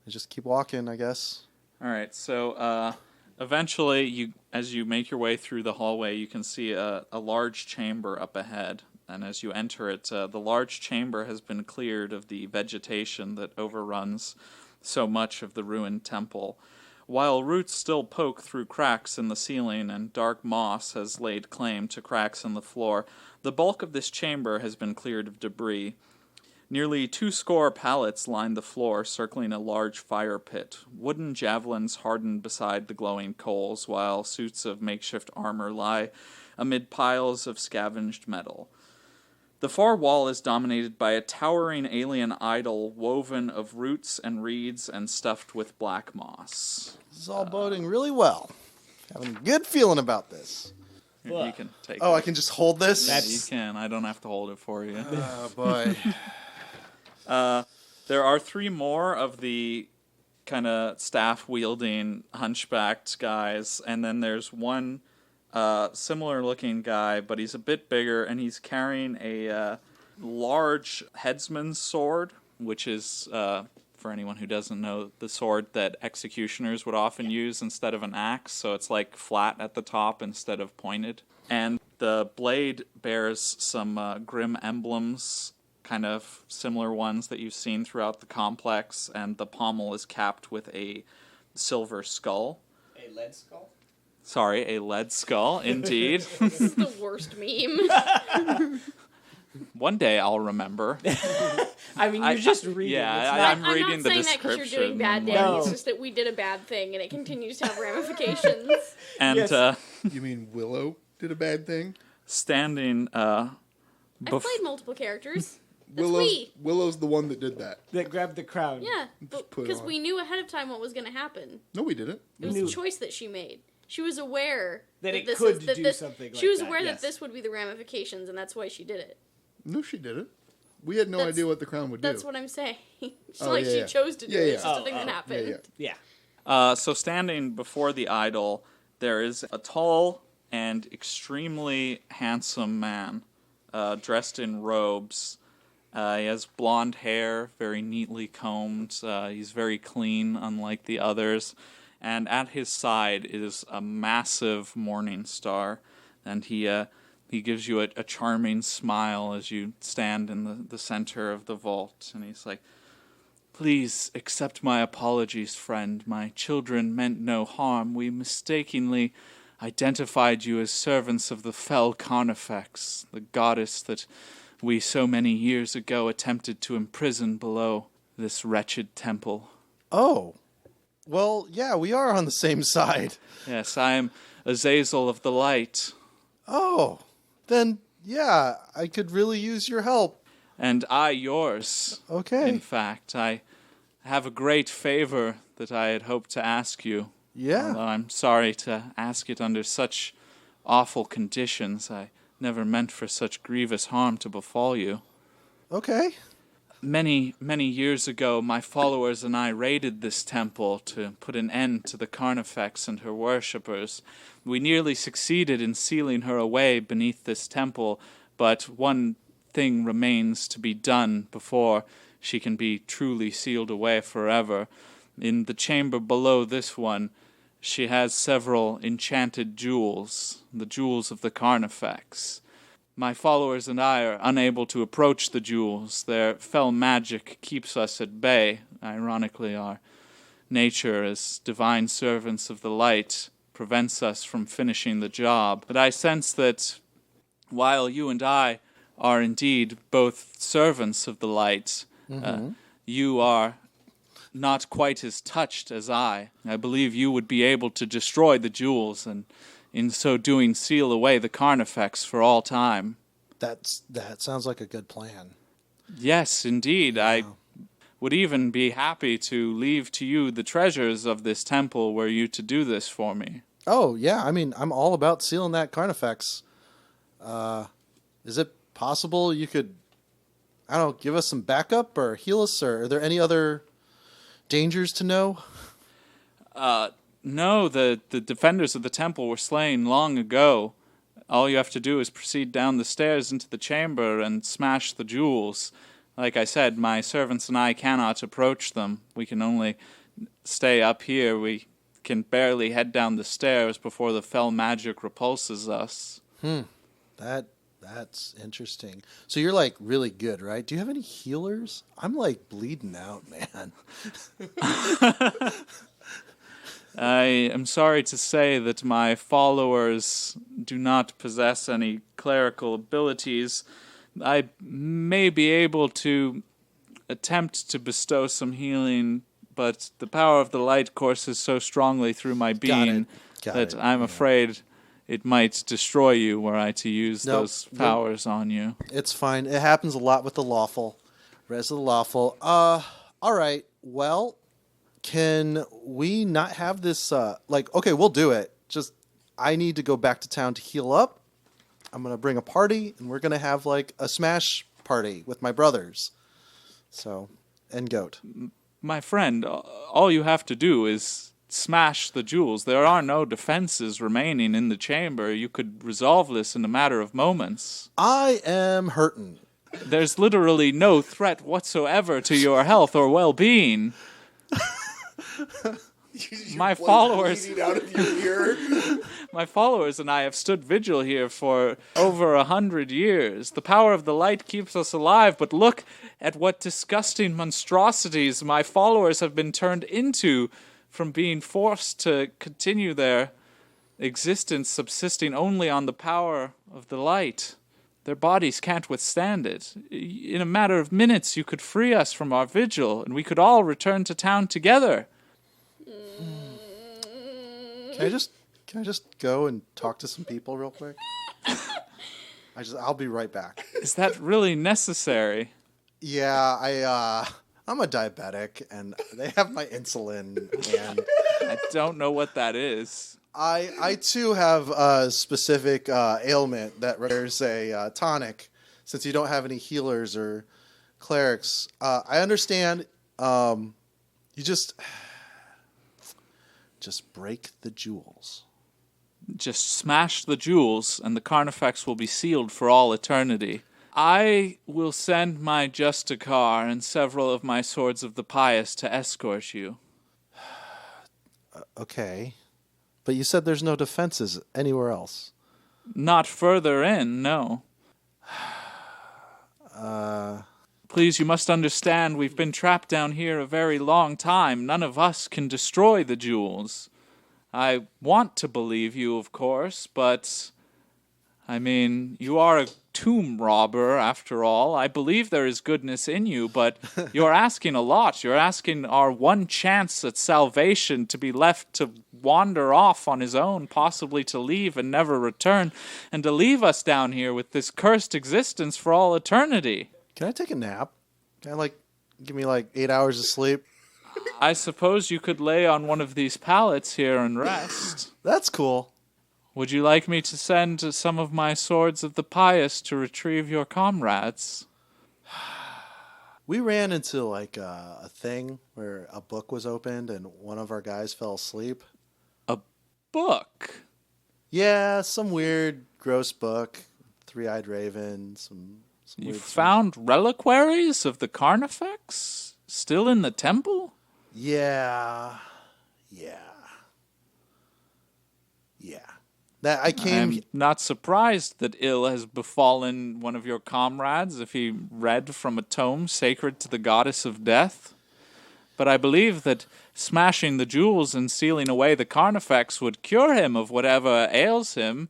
and just keep walking, I guess. All right, so eventually, as you make your way through the hallway, you can see a large chamber up ahead. And as you enter it, the large chamber has been cleared of the vegetation that overruns so much of the ruined temple. While roots still poke through cracks in the ceiling and dark moss has laid claim to cracks in the floor, the bulk of this chamber has been cleared of debris. Nearly 200 pallets line the floor, circling a large fire pit. Wooden javelins harden beside the glowing coals, while suits of makeshift armor lie amid piles of scavenged metal. The far wall is dominated by a towering alien idol woven of roots and reeds and stuffed with black moss. This is all boding really well. Having a good feeling about this. Here, you can take Oh, it. I can just hold this? Yeah, you can. I don't have to hold it for you. Oh, boy. There are 3 more of the kind of staff-wielding, hunchbacked guys, and then there's one similar-looking guy, but he's a bit bigger, and he's carrying a large headsman's sword, which is, for anyone who doesn't know, the sword that executioners would often use instead of an axe, so it's like flat at the top instead of pointed. And the blade bears some grim emblems, kind of similar ones that you've seen throughout the complex, and the pommel is capped with a silver skull. A lead skull? Sorry, a lead skull, indeed. This is the worst meme. One day I'll remember. I mean, you're just reading. Yeah, It's not- I'm reading the not saying that because description. you're doing bad and, damage. No. It's just that we did a bad thing and it continues to have ramifications. And Yes. You mean Willow did a bad thing? standing I've played multiple characters. That's Willow's the one that did that. that grabbed the crown. Yeah, Just put it because on. we knew ahead of time what was going to happen. No, we didn't. It was knew. a choice that she made. She was aware That it this could is, that do this, something She like was that, aware yes. that this would be the ramifications, and that's why she did it. No, she didn't. We had no That's- idea what the crown would do. That's what I'm saying. It's Oh, like yeah, she yeah. chose to do Yeah, it. yeah. It's just a thing Oh, that oh, happened. Yeah. So standing before the idol, there is a tall and extremely handsome man, dressed in robes. He has blonde hair, very neatly combed. He's very clean, unlike the others. And at his side is a massive morning star, and he gives you a charming smile as you stand in the center of the vault, and he's like, "Please accept my apologies, friend. My children meant no harm. We mistakenly identified you as servants of the fell Carnifex, the goddess that we so many years ago attempted to imprison below this wretched temple. Oh. Well, yeah, we are on the same side. Yes, I am Azazel of the Light, Oh. Then, yeah, I could really use your help. and I yours. Okay. In fact, I have a great favor that I had hoped to ask you. Yeah. Although I'm sorry to ask it under such awful conditions. I never meant for such grievous harm to befall you. Okay. Many, many years ago, my followers and I raided this temple to put an end to the Carnifex and her worshippers. We nearly succeeded in sealing her away beneath this temple, but one thing remains to be done before she can be truly sealed away forever. In the chamber below this one, she has several enchanted jewels, the jewels of the Carnifex. My followers and I are unable to approach the jewels. Their fell magic keeps us at bay. Ironically, our nature as divine servants of the light prevents us from finishing the job. But I sense that while you and I are indeed both servants of the light, you are not quite as touched as I. I believe you would be able to destroy the jewels and in so doing seal away the Carnifex for all time. That sounds like a good plan. Yes, indeed. I would even be happy to leave to you the treasures of this temple were you to do this for me. Oh, yeah, I mean, I'm all about sealing that Carnifex. Is it possible you could, I don't know, give us some backup or heal us, or are there any other dangers to know? No, the defenders of the temple were slain long ago. All you have to do is proceed down the stairs into the chamber and smash the jewels. Like I said, my servants and I cannot approach them. We can only stay up here. We can barely head down the stairs before the fell magic repulses us. That's interesting. So you're like really good, right? Do you have any healers? I'm like bleeding out, man. I am sorry to say that my followers do not possess any clerical abilities. I may be able to attempt to bestow some healing, but the power of the light courses so strongly through my being that I'm afraid it might destroy you were I to use those powers on you. It's fine. It happens a lot with the lawful. Res of the lawful. All right. Well, can we not have this, okay, we'll do it. Just, I need to go back to town to heal up. I'm going to bring a party, and we're going to have, like, a smash party with my brothers. So, and Goat. My friend, all you have to do is smash the jewels. There are no defenses remaining in the chamber. You could resolve this in a matter of moments. I am hurting. There's literally no threat whatsoever to your health or well-being. My followers out of your ear. My followers and I have stood vigil here for over 100 years. The power of the light keeps us alive, but look at what disgusting monstrosities my followers have been turned into from being forced to continue their existence subsisting only on the power of the light. Their bodies can't withstand it. In a matter of minutes, you could free us from our vigil, and we could all return to town together. Can I just go and talk to some people real quick? I'll be right back. Is that really necessary? Yeah, I'm a diabetic, and they have my insulin, and I don't know what that is. I too have a specific ailment that requires a tonic, since you don't have any healers or clerics. I understand. You just break the jewels. Just smash the jewels, and the Carnifex will be sealed for all eternity. I will send my Justicar and several of my Swords of the Pious to escort you. Okay. But you said there's no defenses anywhere else. Not further in, no. Please, you must understand, we've been trapped down here a very long time. None of us can destroy the jewels. I want to believe you, of course, but, I mean, you are a tomb robber, after all. I believe there is goodness in you, but you're asking a lot. You're asking our one chance at salvation to be left to wander off on his own, possibly to leave and never return, and to leave us down here with this cursed existence for all eternity. Can I take a nap? Can I, give me, 8 hours of sleep? I suppose you could lay on one of these pallets here and rest. That's cool. Would you like me to send some of my Swords of the Pious to retrieve your comrades? We ran into, a thing where a book was opened and one of our guys fell asleep. A book? Yeah, some weird, gross book. Three-eyed raven, some You weird found reliquaries of the Carnifex? Still in the temple? Yeah. That I came. I'm not surprised that ill has befallen one of your comrades if he read from a tome sacred to the goddess of death. But I believe that smashing the jewels and sealing away the Carnifex would cure him of whatever ails him.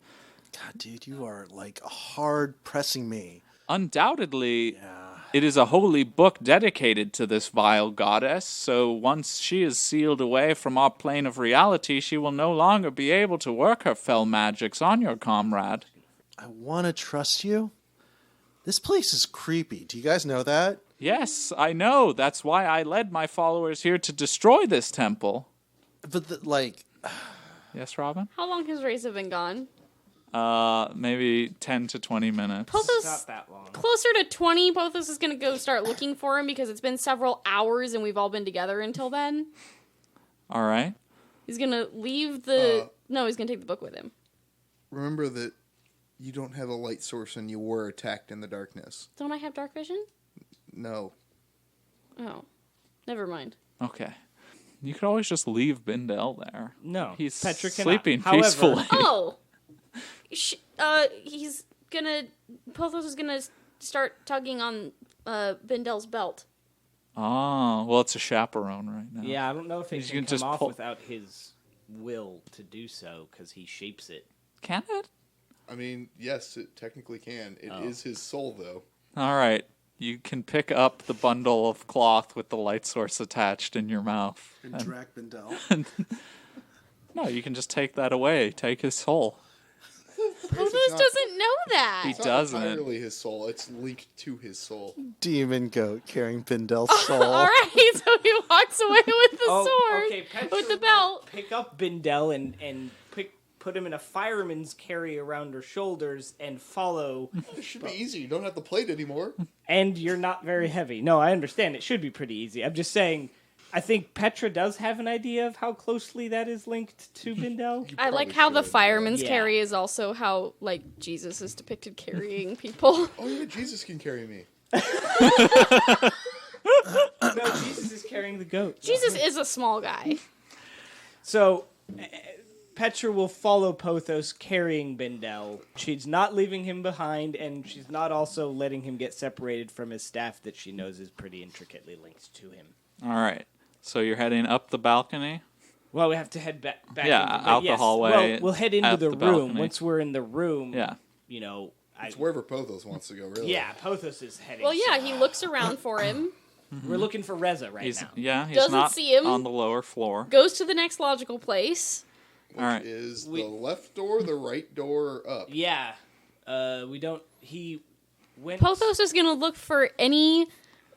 God, dude, you are hard pressing me. Undoubtedly, it is a holy book dedicated to this vile goddess, so once she is sealed away from our plane of reality, she will no longer be able to work her fell magics on your comrade. I want to trust you. This place is creepy. Do you guys know that? Yes, I know. That's why I led my followers here to destroy this temple. But, Yes, Robin? How long has Razor been gone? Maybe 10 to 20 minutes. Pothos, Not that long. closer to 20. Pothos is going to go start looking for him because it's been several hours and we've all been together until then. All right. He's going to leave the... no, he's going to take the book with him. Remember that You don't have a light source and you were attacked in the darkness. Don't I have dark vision? No. Oh, never mind. Okay. You could always just leave Bindel there. No, He's Petra cannot. sleeping However- peacefully. Oh, he's gonna. Pothos is gonna start tugging on Bindel's belt. Oh, well, it's a chaperone right now. Yeah, I don't know if it You can can come just off pull- without his will to do so, because he shapes it. Can it? I mean, yes, it technically can. It is his soul, though. All right. You can pick up the bundle of cloth with the light source attached in your mouth. And drag Bindel. No, you can just take that away. Take his soul. Pothos not- doesn't know that. He It's not doesn't. entirely his soul. It's linked to his soul. Demon goat carrying Bindel's soul. All right, so he walks away with the sword, okay, Petra with the will belt. Pick up Bindel and put him in a fireman's carry around her shoulders and follow. It should be easy. You don't have the plate anymore. And you're not very heavy. No, I understand. It should be pretty easy. I'm just saying, I think Petra does have an idea of how closely that is linked to Bindel. I like probably how the should, fireman's yeah. carry is also how like Jesus is depicted carrying people. Oh, yeah, Jesus can carry me. No, Jesus is carrying the goat. Jesus is a small guy. So, Petra will follow Pothos carrying Bindel. She's not leaving him behind, and she's not also letting him get separated from his staff that she knows is pretty intricately linked to him. All right. So you're heading up the balcony? Well, we have to head back. Yeah, out the hallway, Well, we'll head into out the the room. balcony. Once we're in the room, Yeah. you know, It's wherever Pothos wants to go, really. yeah, Pothos is heading. Well, yeah, south. he looks around for him, We're looking for Reza right He's now. he's Doesn't not see him. on the lower floor. goes to the next logical place. Which All right. is We- the left door, the right door, or up. Yeah, we don't. He went. Pothos is gonna look for any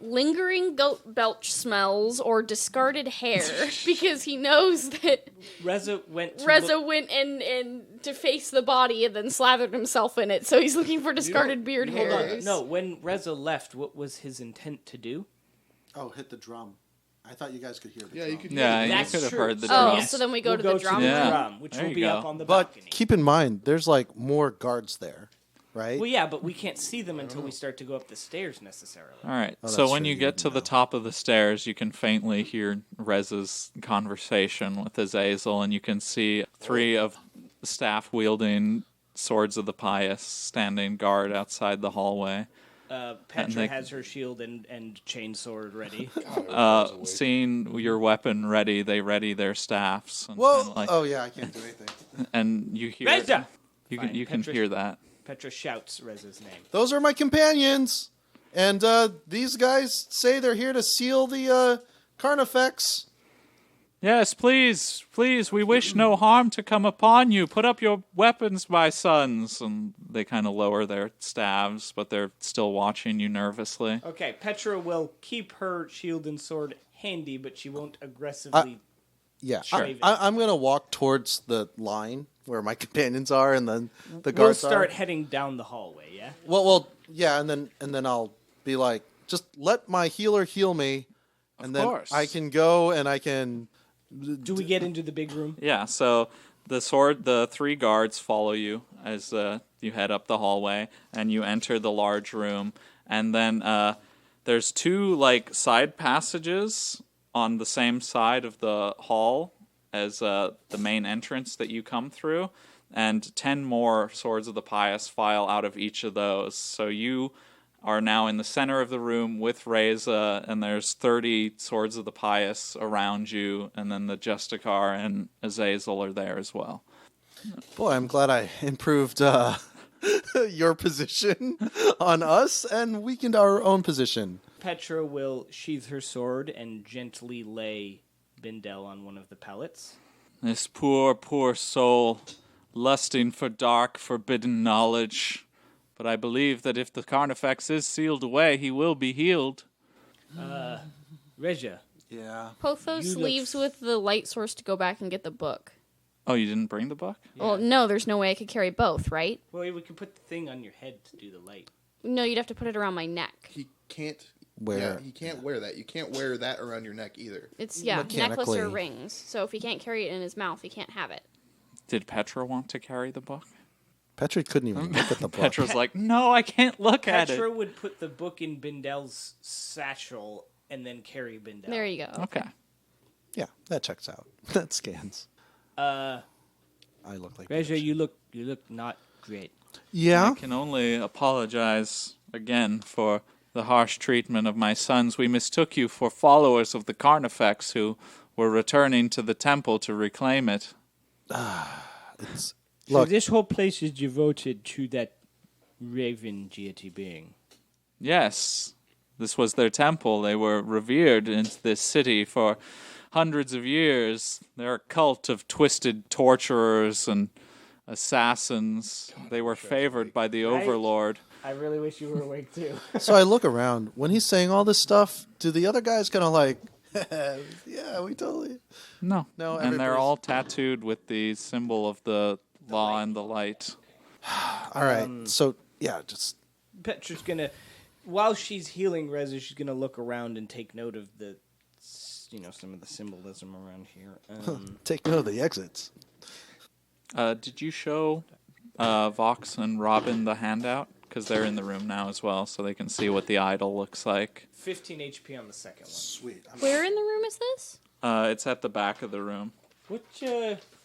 lingering goat belch smells or discarded hair because he knows that Reza went. To Reza look- went and to face the body and then slathered himself in it. So he's looking for discarded beard hold on. hairs. No, when Reza left, what was his intent to do? Oh, hit the drum. I thought you guys could hear the Yeah, drum. you could Yeah, you That's could have true. heard the Oh, drum. so then we go to We'll the drum Yeah. room? drum, which There will you be go. up on the But balcony. keep in mind, there's like more guards there, right? Well, yeah, but we can't see them until we start to go up the stairs necessarily. All right. Oh, So that's when true, you you get to wouldn't the know. top of the stairs, you can faintly hear Reza's conversation with Azazel, and you can see three of the staff wielding swords of the pious standing guard outside the hallway. Petra they- has her shield and chainsword ready. Seeing your weapon ready, they ready their staffs. And, Whoa! and, like, Oh yeah, I can't do anything. and you hear Reza! Fine, you can Petra- hear that. Petra shouts Reza's name. Those are my companions, and these guys say they're here to seal the Carnifex. Yes, please, please, we wish no harm to come upon you. Put up your weapons, my sons. And they kind of lower their staves, but they're still watching you nervously. Okay, Petra will keep her shield and sword handy, but she won't aggressively. Yeah, Sure. I'm gonna walk towards the line where my companions are, and then the we'll guards start are. heading down the hallway. Yeah. Well, yeah, and then I'll be like, just let my healer heal me, and then course. I can go and I can. Do we get into the big room? Yeah, so the three guards follow you as you head up the hallway, and you enter the large room. And then there's two like side passages on the same side of the hall as the main entrance that you come through, and 10 more swords of the pious file out of each of those. So you are now in the center of the room with Reza, and there's 30 swords of the pious around you, and then the Justicar and Azazel are there as well. Boy, I'm glad I improved your position on us and weakened our own position. Petra will sheath her sword and gently lay Bindel on one of the pallets. This poor, poor soul, lusting for dark, forbidden knowledge. But I believe that if the Carnifex is sealed away, he will be healed. Reja, Yeah. Pothos You look- leaves with the light source to go back and get the book. Oh, you didn't bring the book? Well, no, there's no way I could carry both, right? well, we can put the thing on your head to do the light. No, you'd have to put it around my neck. He can't Wear- Yeah, he can't wear that. You can't wear that around your neck either. It's, necklace or Mechanically. rings. So if he can't carry it in his mouth, he can't have it. Did Petra want to carry the book? Petra couldn't even look at the book. Petra's like, no, I can't look at Petra it. would put the book in Bindel's satchel and then carry Bindel. There you go. Okay. Yeah, that checks out. That scans. I look like Reza, Petra. you look not great. Yeah. I can only apologize again for the harsh treatment of my sons. We mistook you for followers of the Carnifex who were returning to the temple to reclaim it. It's So look. this whole place is devoted to that raven deity being. Yes, this was their temple. They were revered in this city for hundreds of years. They're a cult of twisted torturers and assassins. They were favored by the Right? Overlord. I really wish you were awake too. So I look around. When he's saying all this stuff, do the other guys kind of like, yeah, we totally. No. No, And they're everybody's- all tattooed with the symbol of the law and the light. All right. So yeah, just Petra's gonna, while she's healing Reza, she's gonna look around and take note of the, some of the symbolism around here. take note of the exits. Did you show Vox and Robin the handout? Because they're in the room now as well, so they can see what the idol looks like. 15 HP on the second one. Sweet. Where in the room is this? It's at the back of the room. Which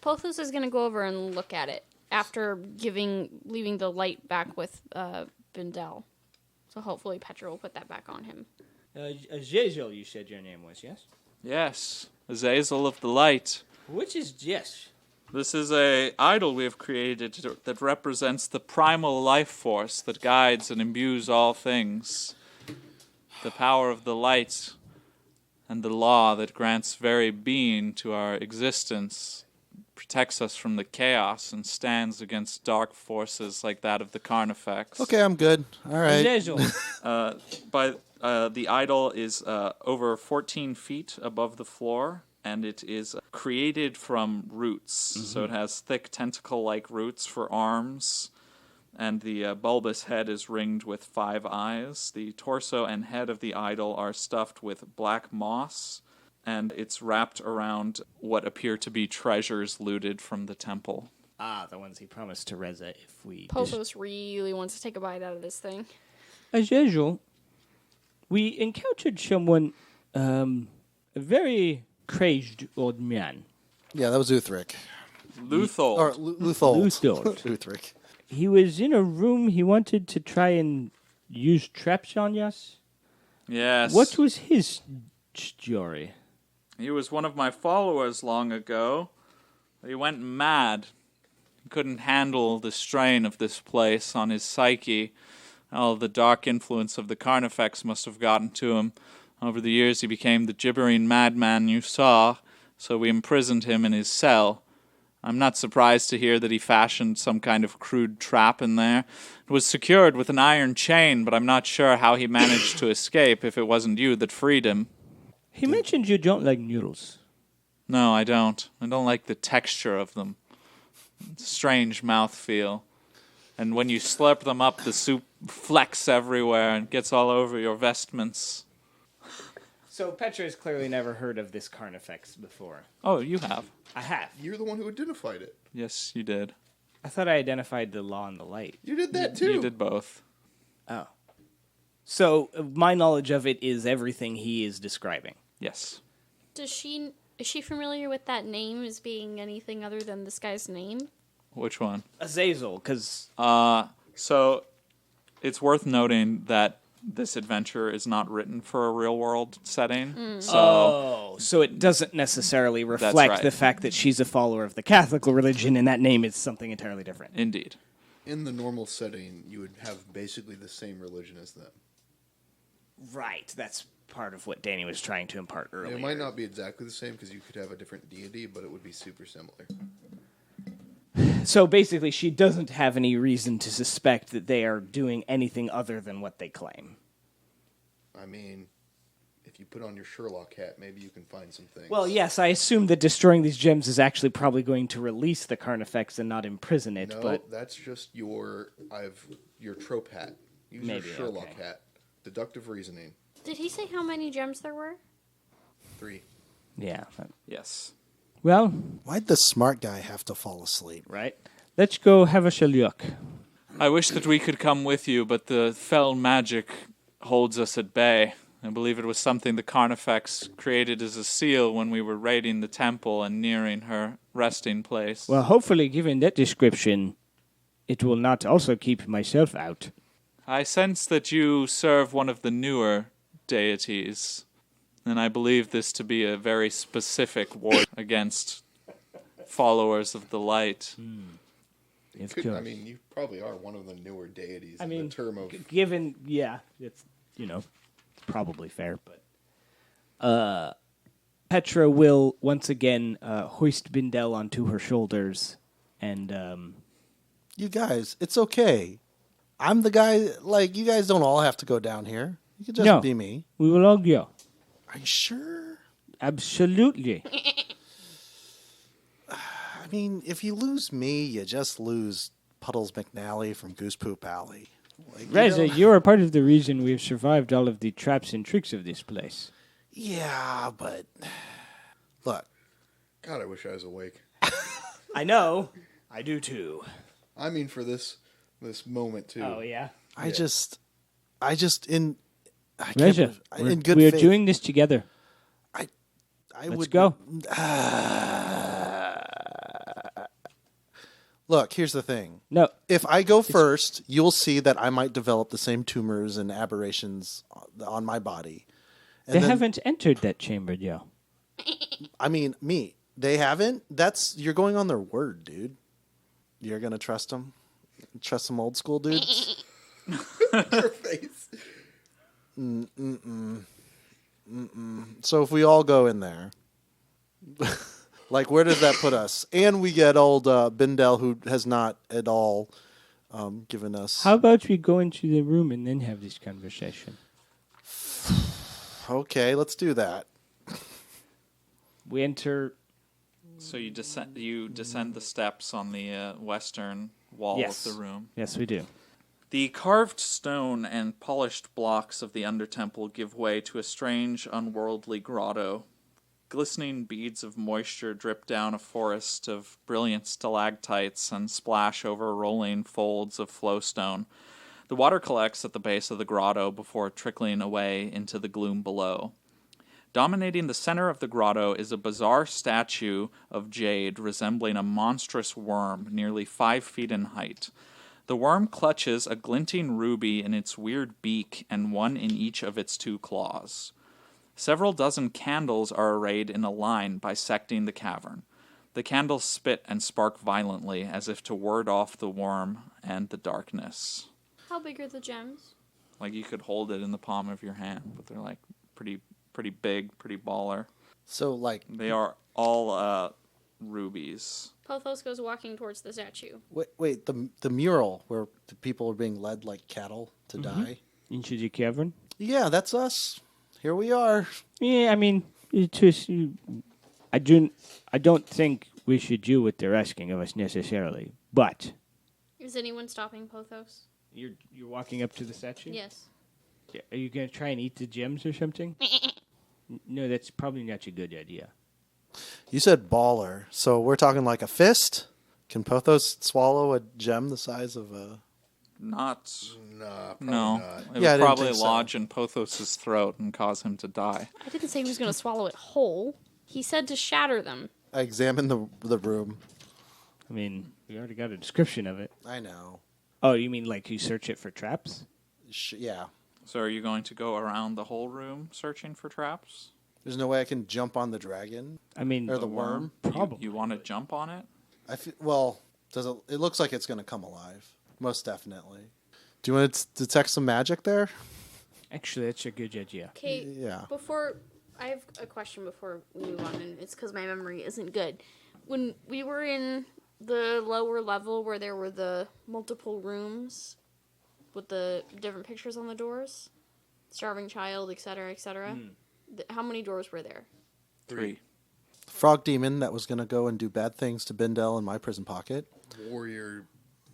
Pothos is gonna go over and look at it after leaving the light back with Bindel. So hopefully Petra will put that back on him. Azazel, you said your name was, yes? Yes, Azazel of the Light. Which is yes. This is a idol we have created that represents the primal life force that guides and imbues all things. The power of the light and the law that grants very being to our existence, protects us from the chaos and stands against dark forces like that of the Carnifex. Okay, I'm good. All right. Azazel. The idol is over 14 feet above the floor, and it is created from roots. So it has thick tentacle-like roots for arms, and the bulbous head is ringed with 5 eyes. The torso and head of the idol are stuffed with black moss, and it's wrapped around what appear to be treasures looted from the temple. The ones he promised to Reza if we... Pothos really wants to take a bite out of this thing. Azazel, we encountered someone, a very crazed old man. Yeah, that was Uthric. Luthold. Or Luthold. Luthold. Uthric. He was in a room. He wanted to try and use traps on us. Yes. What was his story? He was one of my followers long ago. He went mad. He couldn't handle the strain of this place on his psyche. Oh, the dark influence of the Carnifex must have gotten to him. Over the years he became the gibbering madman you saw, so we imprisoned him in his cell. I'm not surprised to hear that he fashioned some kind of crude trap in there. It was secured with an iron chain, but I'm not sure how he managed to escape if it wasn't you that freed him. He mentioned you don't like noodles. No, I don't. I don't like the texture of them. It's a strange mouthfeel. And when you slurp them up, the soup flecks everywhere and gets all over your vestments. So Petra has clearly never heard of this Carnifex before. Oh, you have. I have. You're the one who identified it. Yes, you did. I thought I identified the law and the light. You did that too. You did both. Oh. So my knowledge of it is everything he is describing. Yes. Is she familiar with that name as being anything other than this guy's name? Which one? Azazel, because... So it's worth noting that this adventure is not written for a real-world setting. So it doesn't necessarily reflect right. the fact that she's a follower of the Catholic religion and that name is something entirely different. Indeed. In the normal setting, you would have basically the same religion as them. Right, that's part of what Danny was trying to impart earlier. It might not be exactly the same because you could have a different deity, but it would be super similar. So basically, she doesn't have any reason to suspect that they are doing anything other than what they claim. I mean, if you put on your Sherlock hat, maybe you can find some things. Well, yes, I assume that destroying these gems is actually probably going to release the Carnifex and not imprison it, No, but... that's just your trope hat. Use Maybe, your Sherlock okay. hat. Deductive reasoning. Did he say how many gems there were? 3. Yeah. Yes. Well, Why'd the smart guy have to fall asleep? right. Let's go have a look. I wish that we could come with you, but the fell magic holds us at bay. I believe it was something the Carnifex created as a seal when we were raiding the temple and nearing her resting place. Well, hopefully, given that description, it will not also keep myself out. I sense that you serve one of the newer deities, and I believe this to be a very specific ward against followers of the light. I mean, you probably are one of the newer deities. I mean, in the term of given, yeah, it's, probably fair, but Petra will once again hoist Bindel onto her shoulders, and You guys, it's okay. I'm the guy. Like, you guys don't all have to go down here. You can just No. be me. we will all go. Are you sure? Absolutely. I mean, if you lose me, you just lose Puddles McNally from Goose Poop Alley. Like, Reza, you're a part of the reason we've survived all of the traps and tricks of this place. Yeah, but look, God, I wish I was awake. I know. I do too. I mean, for this moment too. Oh, yeah? I just I can't Reza, in good we are faith. doing this together. I Let's would go. Look, here's the thing. No, If I go first, you'll see that I might develop the same tumors and aberrations on my body. And they then- haven't entered that chamber, Joe. I mean, me. They haven't? You're going on their word, dude. You're going to trust them? Trust some old school dudes? Your face. So if we all go in there, like, where does that put us? And we get old Bindel, who has not at all given us... How about we go into the room and then have this conversation? Okay, let's do that. We enter. So you descend the steps on the western wall Yes. of the room. Yes, we do. The carved stone and polished blocks of the undertemple give way to a strange, unworldly grotto. Glistening beads of moisture drip down a forest of brilliant stalactites and splash over rolling folds of flowstone. The water collects at the base of the grotto before trickling away into the gloom below. Dominating the center of the grotto is a bizarre statue of jade resembling a monstrous worm nearly 5 feet in height. The worm clutches a glinting ruby in its weird beak and one in each of its 2 claws. Several dozen candles are arrayed in a line bisecting the cavern. The candles spit and spark violently as if to ward off the worm and the darkness. How big are the gems? Like you could hold it in the palm of your hand, but they're like pretty big, pretty baller. So, like, They are all rubies. Pothos goes walking towards the statue. wait, the mural where the people are being led like cattle to die? Into the cavern? Yeah, that's us. Here we are. Yeah, I mean, it's just, I don't think we should do what they're asking of us necessarily. But Is anyone stopping Pothos? you're walking up to the statue. Yes. Yeah, are you gonna try and eat the gems or something? No, that's probably not a good idea. You said baller, so we're talking like a fist? Can Pothos swallow a gem the size of a... Not. Nah, probably No. not. It Yeah, I would didn't probably think so. lodge in Pothos' throat and cause him to die. I didn't say he was going to swallow it whole. He said to shatter them. I examined the room. I mean, we already got a description of it. I know. Oh, you mean like you search it for traps? Yeah. So are you going to go around the whole room searching for traps? There's no way I can jump on the dragon I mean, or the worm. Probably. You want to jump on it? Well, it looks like it's going to come alive. Most definitely. Do you want to detect some magic there? Actually, that's a good idea. Okay. Yeah. Before, I have a question before we move on, and it's because my memory isn't good. When we were in the lower level where there were the multiple rooms with the different pictures on the doors, starving child, etc., etc., how many doors were there? 3. Frog demon that was going to go and do bad things to Bindel in my prison pocket. Warrior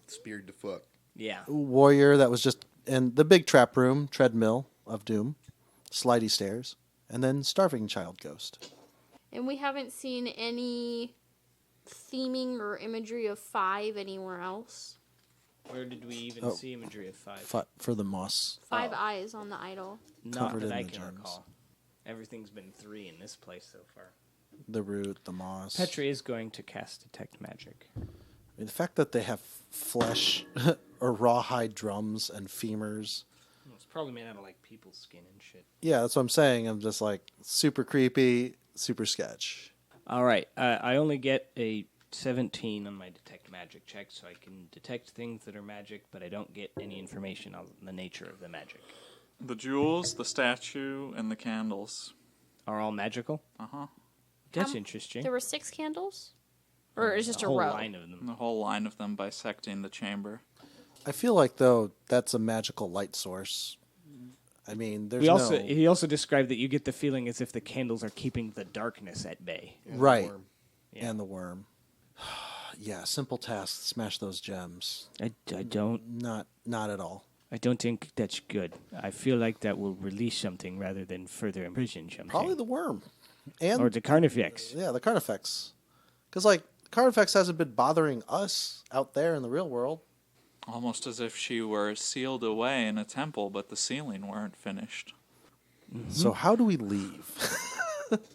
speared to foot. Yeah. Warrior that was just in the big trap room, treadmill of doom, slidey stairs, and then starving child ghost. And we haven't seen any theming or imagery of 5 anywhere else? Where did we even see imagery of 5? For the moss. 5 eyes on the idol. Not Covered that in I the can gems. recall. Everything's been 3 in this place so far. The root, the moss. Petra is going to cast Detect Magic. I mean, the fact that they have flesh or rawhide drums and femurs. It's probably made out of like people's skin and shit. Yeah, that's what I'm saying. I'm just like super creepy, super sketch. All right. I only get a 17 on my Detect Magic check, so I can detect things that are magic, but I don't get any information on the nature of the magic. The jewels, the statue, and the candles. Are all magical? Uh-huh. That's interesting. There were 6 candles? Or is just a whole row? line of them. The whole line of them bisecting the chamber. I feel like, though, that's a magical light source. I mean, there's He also described that you get the feeling as if the candles are keeping the darkness at bay. Right. Yeah. And the worm. Yeah, simple task. Smash those gems. I don't Not at all. I don't think that's good. I feel like that will release something rather than further imprison something. Probably the worm. And or the Carnifex. yeah, the Carnifex. Because, like, Carnifex hasn't been bothering us out there in the real world. Almost as if she were sealed away in a temple, but the ceiling weren't finished. So how do we leave?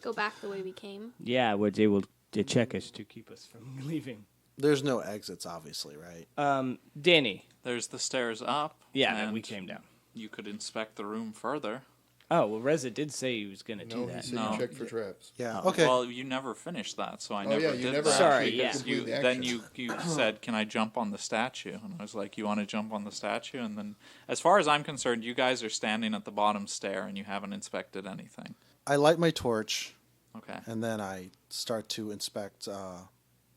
Go back the way we came. Yeah, where they will check us to keep us from leaving. There's no exits, obviously, right? Danny. There's the stairs up. Yeah, and we came down. You could inspect the room further. Oh, well, Reza did say he was going to do No, he that. said No. you check for traps. Yeah. Okay. Well, you never finished that, so I Oh, never yeah, you did never that. Sorry, actually yeah. completed the Then action. you said, "Can I jump on the statue?" And I was like, "You want to jump on the statue?" And then, as far as I'm concerned, you guys are standing at the bottom stair and you haven't inspected anything. I light my torch, Okay. and then I start to inspect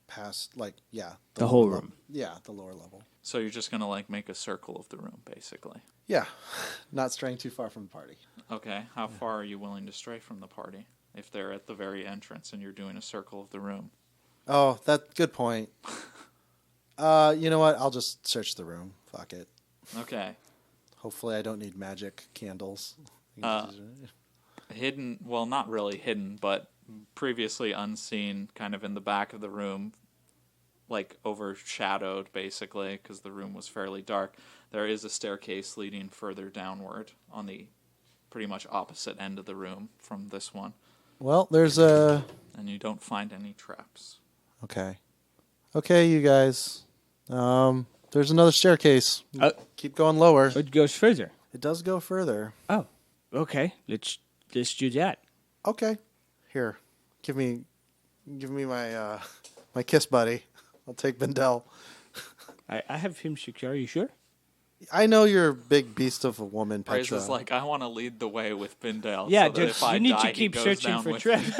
past, like, The whole lower room. level. Yeah, the lower level. So you're just gonna like make a circle of the room, basically. Yeah, not straying too far from the party. Okay. How far are you willing to stray from the party if they're at the very entrance and you're doing a circle of the room? Oh, good point. You know what? I'll just search the room. Fuck it. Okay. Hopefully I don't need magic candles. Hidden, well, not really hidden, but previously unseen, kind of in the back of the room, like overshadowed, basically, because the room was fairly dark. There is a staircase leading further downward on the pretty much opposite end of the room from this one, Well, there's a... and you don't find any traps. Okay. Okay, you guys. There's another staircase. Keep going lower. It goes further. It does go further. Oh, okay. Let's do that. Okay. Here. Give me my my kiss buddy. I'll take Bendel. I have him secure. Are you sure? I know you're a big beast of a woman, Praise Petra. is like, I want to lead the way with Bindale. Yeah, so that dude. if I You need die, to he keep goes searching down for with traps.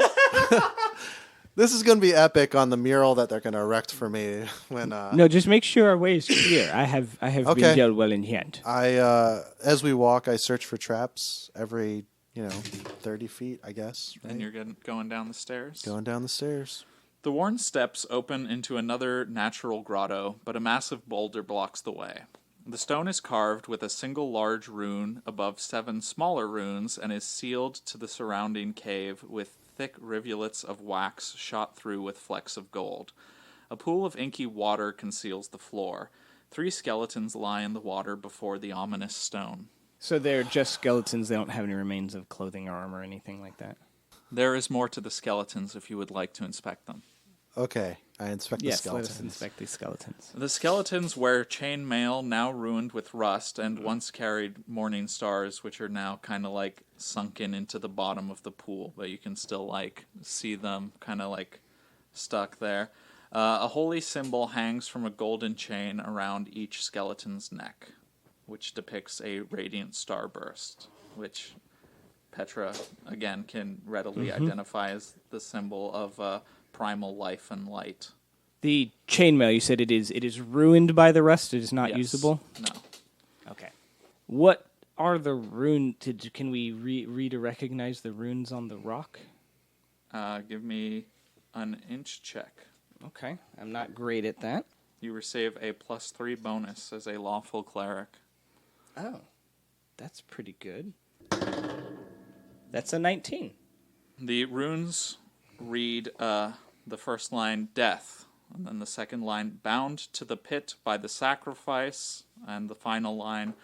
This is going to be epic on the mural that they're going to erect for me when No, just make sure our way is clear. I have Okay. been dealt well in hand. as we walk, I search for traps every, 30 feet, I guess. Right? And you're going down the stairs? Going down the stairs. The worn steps open into another natural grotto, but a massive boulder blocks the way. The stone is carved with a single large rune above 7 smaller runes and is sealed to the surrounding cave with thick rivulets of wax shot through with flecks of gold. A pool of inky water conceals the floor. 3 skeletons lie in the water before the ominous stone. So they're just skeletons. They don't have any remains of clothing or armor or anything like that. There is more to the skeletons if you would like to inspect them. Okay, I inspect the Yes, let skeletons. us inspect these skeletons. The skeletons wear chain mail, now ruined with rust, and once carried morning stars, which are now kind of like sunken into the bottom of the pool, but you can still like see them kind of like stuck there. A holy symbol hangs from a golden chain around each skeleton's neck, which depicts a radiant starburst, which Petra, again, can readily identify as the symbol of primal life and light. The chainmail, you said it is ruined by the rust. It is not Yes. usable. No. Okay. What are the runes? Can we read or recognize the runes on the rock? Give me an inch check. Okay, I'm not great at that. You receive a +3 bonus as a lawful cleric. Oh, that's pretty good. That's a 19. The runes read, The first line, death. And then the second line, bound to the pit by the sacrifice. And the final line,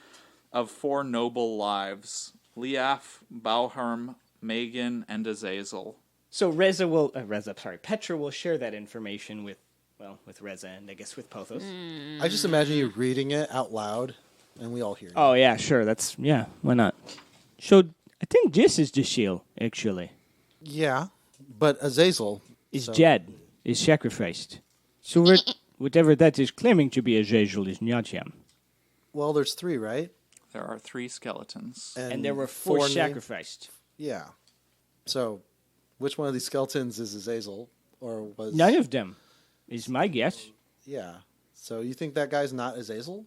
of 4 noble lives, Leaf, Bauherm, Megan, and Azazel. So Petra will share that information with Reza and I guess with Pothos. I just imagine you reading it out loud, and we all hear it. Oh yeah, sure. Why not? So I think this is the seal, actually. Yeah, but Azazel Is dead, is sacrificed. So whatever that is claiming to be Azazel is not him. Well, there's 3, right? There are 3 skeletons. And there were 4 named- sacrificed. Yeah. So, which one of these skeletons is Azazel, or was None of them is my guess. Yeah. So you think that guy's not Azazel?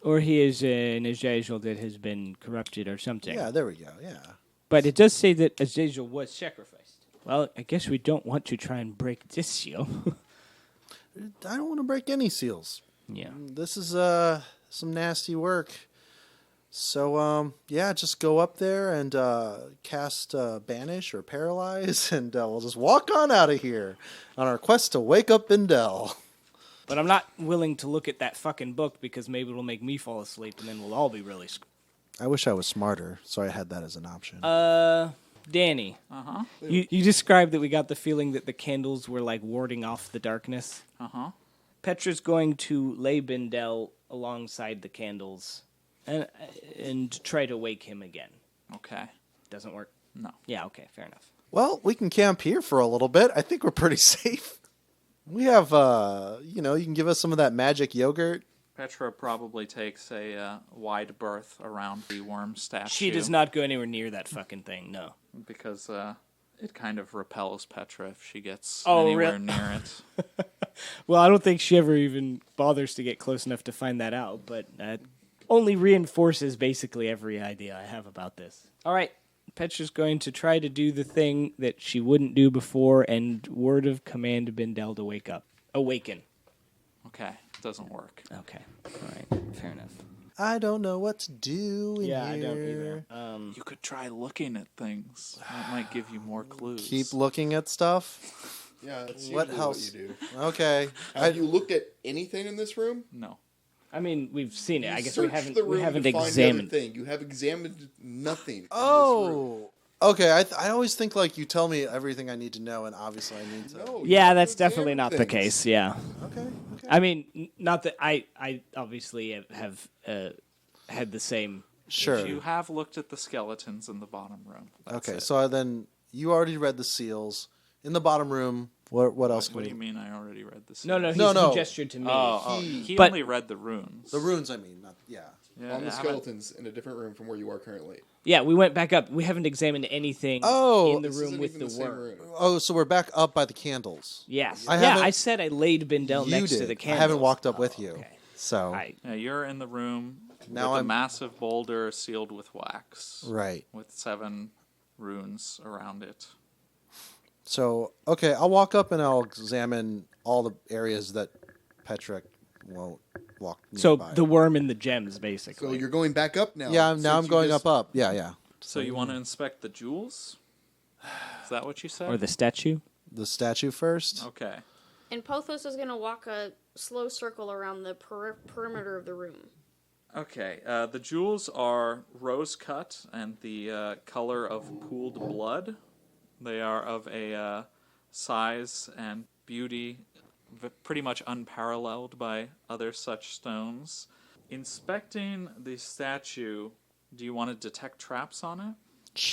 Or he is an Azazel that has been corrupted or something. Yeah, there we go. Yeah. But it does say that Azazel was sacrificed. Well, I guess we don't want to try and break this seal. I don't want to break any seals. Yeah. This is some nasty work. So yeah, just go up there and cast banish or paralyze, and we'll just walk on out of here on our quest to wake up Bindel. But I'm not willing to look at that fucking book because maybe it'll make me fall asleep and then we'll all be really I wish I was smarter, so I had that as an option. Danny. Uh-huh. You described that we got the feeling that the candles were like warding off the darkness. Uh-huh. Petra's going to lay Bindel alongside the candles and try to wake him again. Okay. Doesn't work? No. Yeah, okay, fair enough. Well, we can camp here for a little bit. I think we're pretty safe. We have, you can give us some of that magic yogurt. Petra probably takes a wide berth around the worm statue. She does not go anywhere near that fucking thing, no. Because it kind of repels Petra if she gets Oh, anywhere near it. Well, I don't think she ever even bothers to get close enough to find that out, but that only reinforces basically every idea I have about this. All right, Petra's going to try to do the thing that she wouldn't do before and word of command Bindel to awaken. Okay, doesn't work. Okay, all right, fair enough. I don't know what to do in Yeah, here. I don't either. You could try looking at things. That might give you more clues. Keep looking at stuff. Yeah, that's What usually else? what you do. Okay. Have you looked at anything in this room? No. I mean, we've seen it. You I guess we searched the room haven't to find the other examined. thing. You have examined nothing. in this room. Oh. Okay, I always think like you tell me everything I need to know, and obviously I need to. No, you Yeah, have that's to definitely examine not the things. case. Yeah. Okay. I mean, not that I obviously have had the same. Sure. You have looked at the skeletons in the bottom room. That's Okay, it. so then you already read the seals in the bottom room. What else? What can do we? you mean I already read this? No, No, he no. gestured to me. He But- only read the runes. The runes, I mean, not yeah. Yeah, On the I haven't- skeletons in a different room from where you are currently. Yeah, we went back up. We haven't examined anything Oh, in the This room isn't with even the same worm. room. Oh, so we're back up by the candles. Yes. I Yeah, haven't- I said I laid Bindel You next did. to the I candles. haven't walked up with you. Okay. So Yeah, you're in the room Now with I'm- a massive boulder sealed with wax. right. With 7 runes around it. So okay, I'll walk up and I'll examine all the areas that Petrick won't walk So nearby. the worm and the gems, basically. So you're going back up now. yeah, now I'm since you going just- up. Yeah, yeah. So you want to inspect the jewels? Is that what you said? Or the statue. The statue first. Okay. And Pothos is going to walk a slow circle around the perimeter of the room. Okay. The jewels are rose cut and the color of pooled blood. They are of a size and beauty pretty much unparalleled by other such stones. Inspecting the statue, do you want to detect traps on it?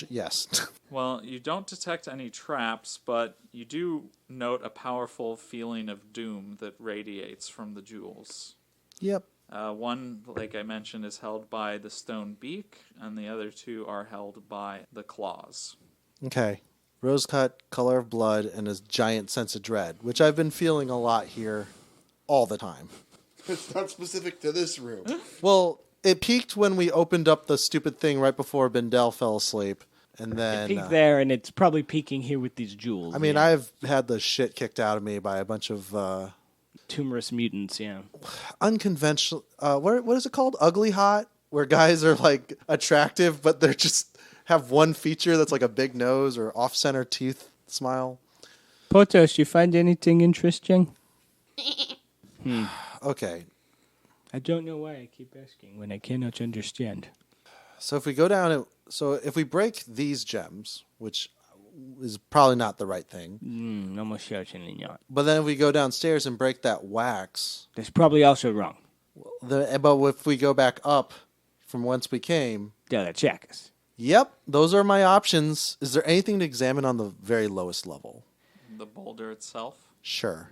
Yes. Well, you don't detect any traps, but you do note a powerful feeling of doom that radiates from the jewels. Yep. One, like I mentioned, is held by the stone beak, and the other 2 are held by the claws. Okay. Rose cut, color of blood, and a giant sense of dread, which I've been feeling a lot here all the time. It's not specific to this room. Well, it peaked when we opened up the stupid thing right before Bindel fell asleep. And then Peek there, and it's probably peeking here with these jewels. I mean, yeah. I've had the shit kicked out of me by a bunch of Tumorous mutants, yeah. unconventional. What is it called? Ugly hot, where guys are like attractive, but they're just have one feature that's like a big nose or off-center teeth smile. Portos, you find anything interesting? Okay. I don't know why I keep asking when I cannot understand. So if we go down, if we break these gems, which is probably not the right thing, Almost certainly not. but then if we go downstairs and break that wax, That's probably also wrong. but if we go back up from whence we came, They'll check us. yep, those are my options. Is there anything to examine on the very lowest level? The boulder itself. Sure.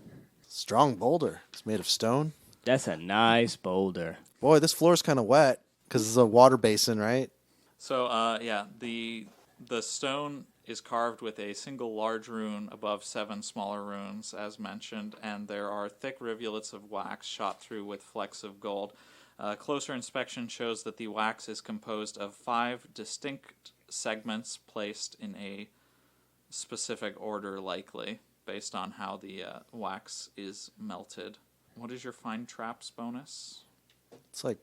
Strong boulder. It's made of stone. That's a nice boulder. Boy, this floor is kind of wet because it's a water basin, right? So, the stone is carved with a single large rune above 7 smaller runes, as mentioned, and there are thick rivulets of wax shot through with flecks of gold. Closer inspection shows that the wax is composed of 5 distinct segments placed in a specific order, likely, based on how the wax is melted. What is your find traps bonus? It's like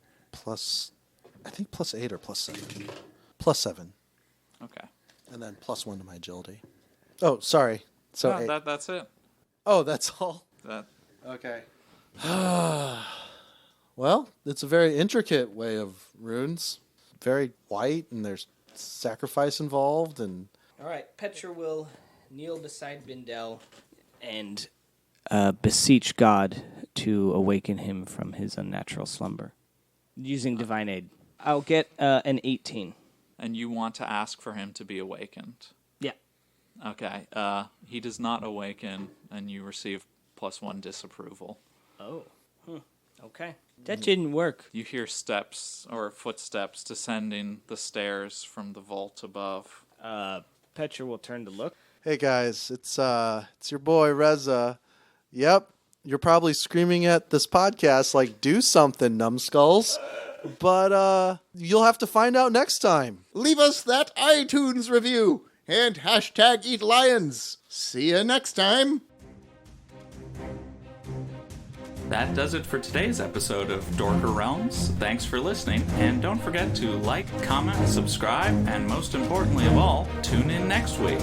I think +8 or +7. +7. Okay. And then +1 to my agility. Oh, sorry. So No, 8. that's it. Oh, that's all? That Okay. Well, it's a very intricate way of runes. Very white, and there's sacrifice involved, and All right, Petra will kneel beside Bindel and beseech God to awaken him from his unnatural slumber using divine aid. I'll get an 18. and you want to ask for him to be awakened. Yeah. Okay. He does not awaken, and you receive +1 disapproval. Oh. Okay. That didn't work. You hear steps or footsteps descending the stairs from the vault above. Petra will turn to look. hey guys, it's your boy Reza. Yep, you're probably screaming at this podcast like, do something, numbskulls. But you'll have to find out next time. Leave us that iTunes review and #EatLions. See you next time. That does it for today's episode of Dorker Realms. Thanks for listening, and don't forget to like, comment, subscribe, and most importantly of all, tune in next week.